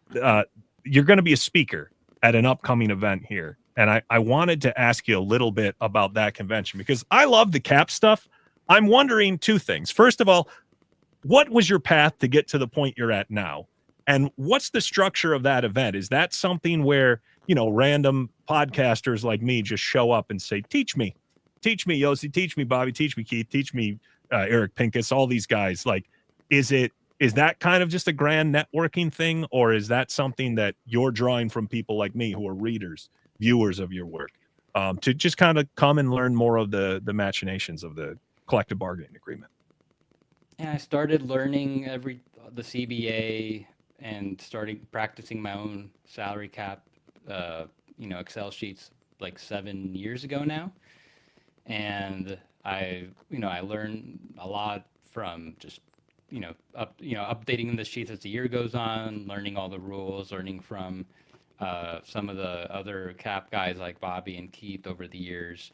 you're going to be a speaker at an upcoming event here. And I wanted to ask you a little bit about that convention because I love the cap stuff. I'm wondering two things. First of all, what was your path to get to the point you're at now? And what's the structure of that event? Is that something where, random podcasters like me just show up and say, teach me, Yossi, teach me, Bobby, teach me, Keith, teach me, Eric Pincus, all these guys. Like, is that kind of just a grand networking thing? Or is that something that you're drawing from people like me who are readers, viewers of your work, to just kind of come and learn more of the machinations of the collective bargaining agreement? Yeah, I started learning the CBA and starting practicing my own salary cap, Excel sheets like 7 years ago now. And I learned a lot from just, updating the sheets as the year goes on, learning all the rules, learning from some of the other cap guys like Bobby and Keith over the years.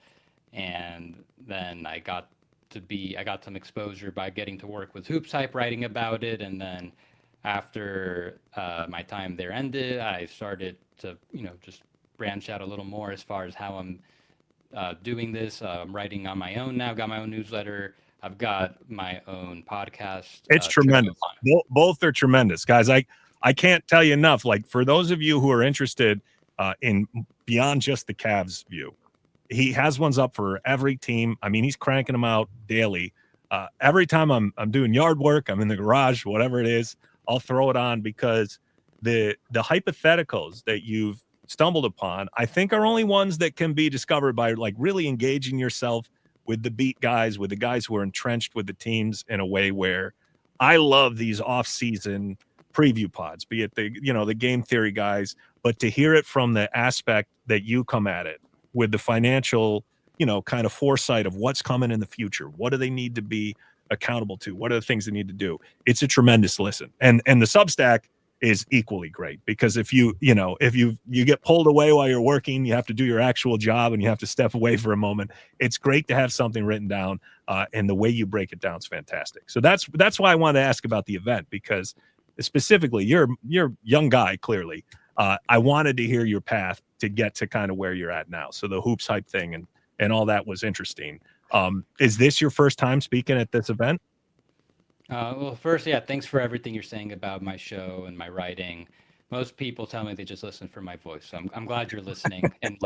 And then I got some exposure by getting to work with Hoops Hype, writing about it. And then after my time there ended, I started to, just branch out a little more as far as how I'm doing this. I'm writing on my own now, got my own newsletter. I've got my own podcast. It's tremendous. Both are tremendous, guys. I can't tell you enough. Like, for those of you who are interested in beyond just the Cavs view, he has ones up for every team. I mean, he's cranking them out daily. Every time I'm doing yard work, I'm in the garage, whatever it is, I'll throw it on because the hypotheticals that you've stumbled upon, I think, are only ones that can be discovered by like really engaging yourself with the beat guys, with the guys who are entrenched with the teams in a way where I love these off-season preview pods, be it the game theory guys, but to hear it from the aspect that you come at it with the financial, kind of foresight of what's coming in the future. What do they need to be accountable to? What are the things they need to do? It's a tremendous listen. And the Substack is equally great because if you get pulled away while you're working, you have to do your actual job and you have to step away for a moment. It's great to have something written down, and the way you break it down is fantastic. So that's why I wanted to ask about the event, because specifically you're a young guy, clearly. I wanted to hear your path to get to kind of where you're at now. So the Hoops Hype thing and all that was interesting. Is this your first time speaking at this event? Well, first, yeah, thanks for everything you're saying about my show and my writing. Most people tell me they just listen for my voice, so I'm glad you're listening and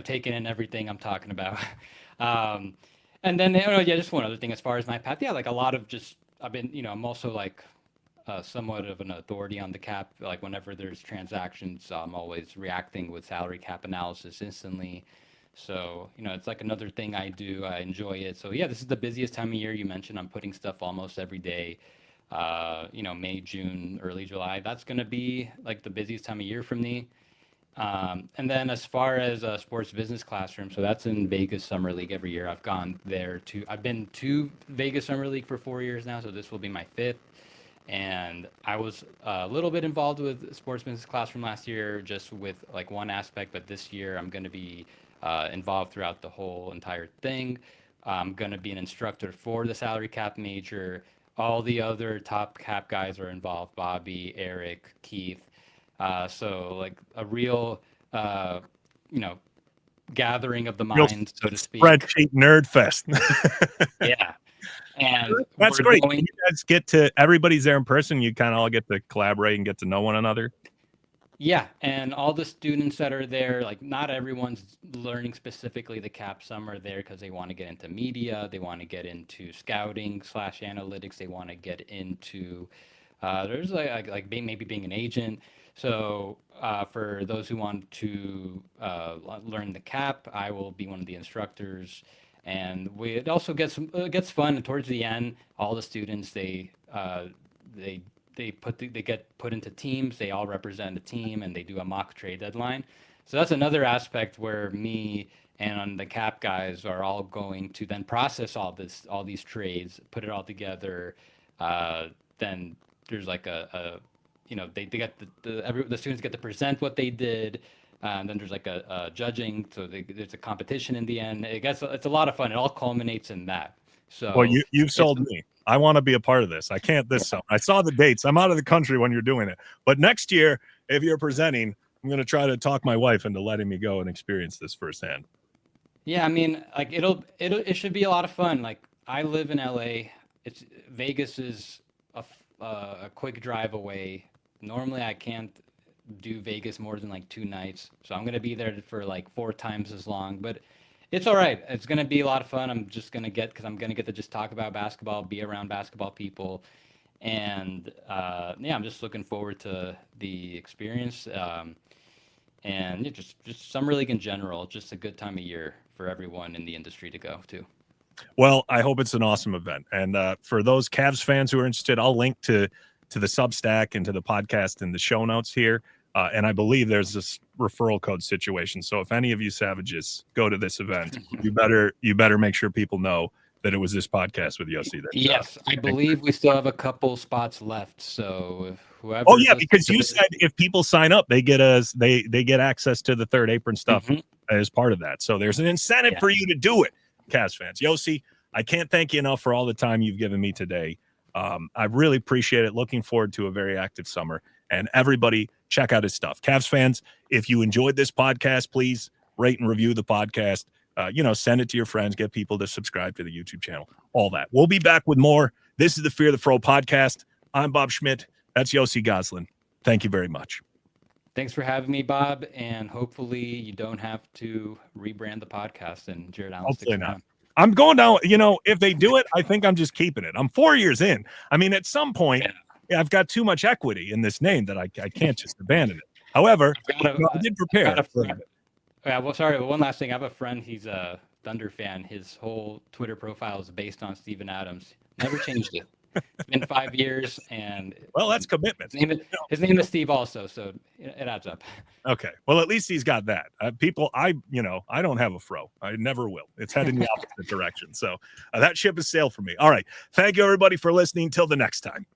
taking in everything I'm talking about. And then just one other thing as far as my path, like a lot of I've been I'm also like somewhat of an authority on the cap. Like whenever there's transactions, I'm always reacting with salary cap analysis instantly. So, it's like another thing I do. I enjoy it. So, yeah, this is the busiest time of year. You mentioned I'm putting stuff almost every day. May, June, early July. That's going to be like the busiest time of year for me. And then as far as a sports business classroom, so that's in Vegas Summer League every year. I've been to Vegas Summer League for 4 years now. So this will be my 5th. And I was a little bit involved with sports business classroom last year, just with like one aspect. But this year I'm going to be involved throughout the whole entire thing. I'm going to be an instructor for the salary cap major. All the other top cap guys are involved: Bobby, Eric, Keith. So like a real, gathering of the mind, so to speak. Spreadsheet nerd fest. Yeah. And that's great. You guys everybody's there in person. You kind of all get to collaborate and get to know one another. Yeah, and all the students that are there, like not everyone's learning specifically the cap. Some are there because they want to get into media, they want to get into scouting / analytics, they want to get into there's maybe being an agent. So for those who want to learn the cap, I will be one of the instructors. And it also gets fun. And towards the end, all the students they get put into teams. They all represent a team, and they do a mock trade deadline. So that's another aspect where me and the cap guys are all going to then process all these trades, put it all together. Then there's like they get the students get to present what they did. And then there's like a judging, so there's a competition in the end. It's a lot of fun. It all culminates in that. So Well, you've sold me. I want to be a part of this. I can't this summer. I saw the dates. I'm out of the country when you're doing it. But next year, if you're presenting, I'm going to try to talk my wife into letting me go and experience this firsthand. Yeah, I mean, like it should be a lot of fun. Like I live in LA. Vegas is a quick drive away. Normally, I can't do Vegas more than like 2 nights, so I'm gonna be there for like 4 times as long. But it's all right. It's gonna be a lot of fun. I'm gonna get to just talk about basketball, be around basketball people, and yeah, I'm just looking forward to the experience. And yeah, just Summer League in general, just a good time of year for everyone in the industry to go to. Well, I hope it's an awesome event. And for those Cavs fans who are interested, I'll link to the Substack and to the podcast in the show notes here. And I believe there's this referral code situation. So if any of you savages go to this event, you better make sure people know that it was this podcast with Yossi. Yes, I believe we still have a couple spots left. So if whoever. Oh yeah, because you said if people sign up, they get they get access to the Third Apron stuff as part of that. So there's an incentive for you to do it, Cavs fans. Yossi, I can't thank you enough for all the time you've given me today. I really appreciate it. Looking forward to a very active summer. And everybody, check out his stuff. Cavs fans, if you enjoyed this podcast, please rate and review the podcast. Send it to your friends. Get people to subscribe to the YouTube channel. All that. We'll be back with more. This is the Fear the Fro podcast. I'm Bob Schmidt. That's Yossi Gozlan. Thank you very much. Thanks for having me, Bob. And hopefully you don't have to rebrand the podcast and Jared Allen. Hopefully not. I'm going down. If they do it, I think I'm just keeping it. I'm 4 years in. I mean, at some point, I've got too much equity in this name that I can't just abandon it. However, I did prepare. Yeah, well, sorry, but one last thing. I have a friend. He's a Thunder fan. His whole Twitter profile is based on Steven Adams. Never changed it. It's been 5 years, and that's commitment. His name is Steve also, so it adds up. Okay, well, at least he's got that. People, I don't have a fro. I never will. It's heading the opposite direction. So that ship has sailed for me. All right, thank you everybody for listening. Till the next time.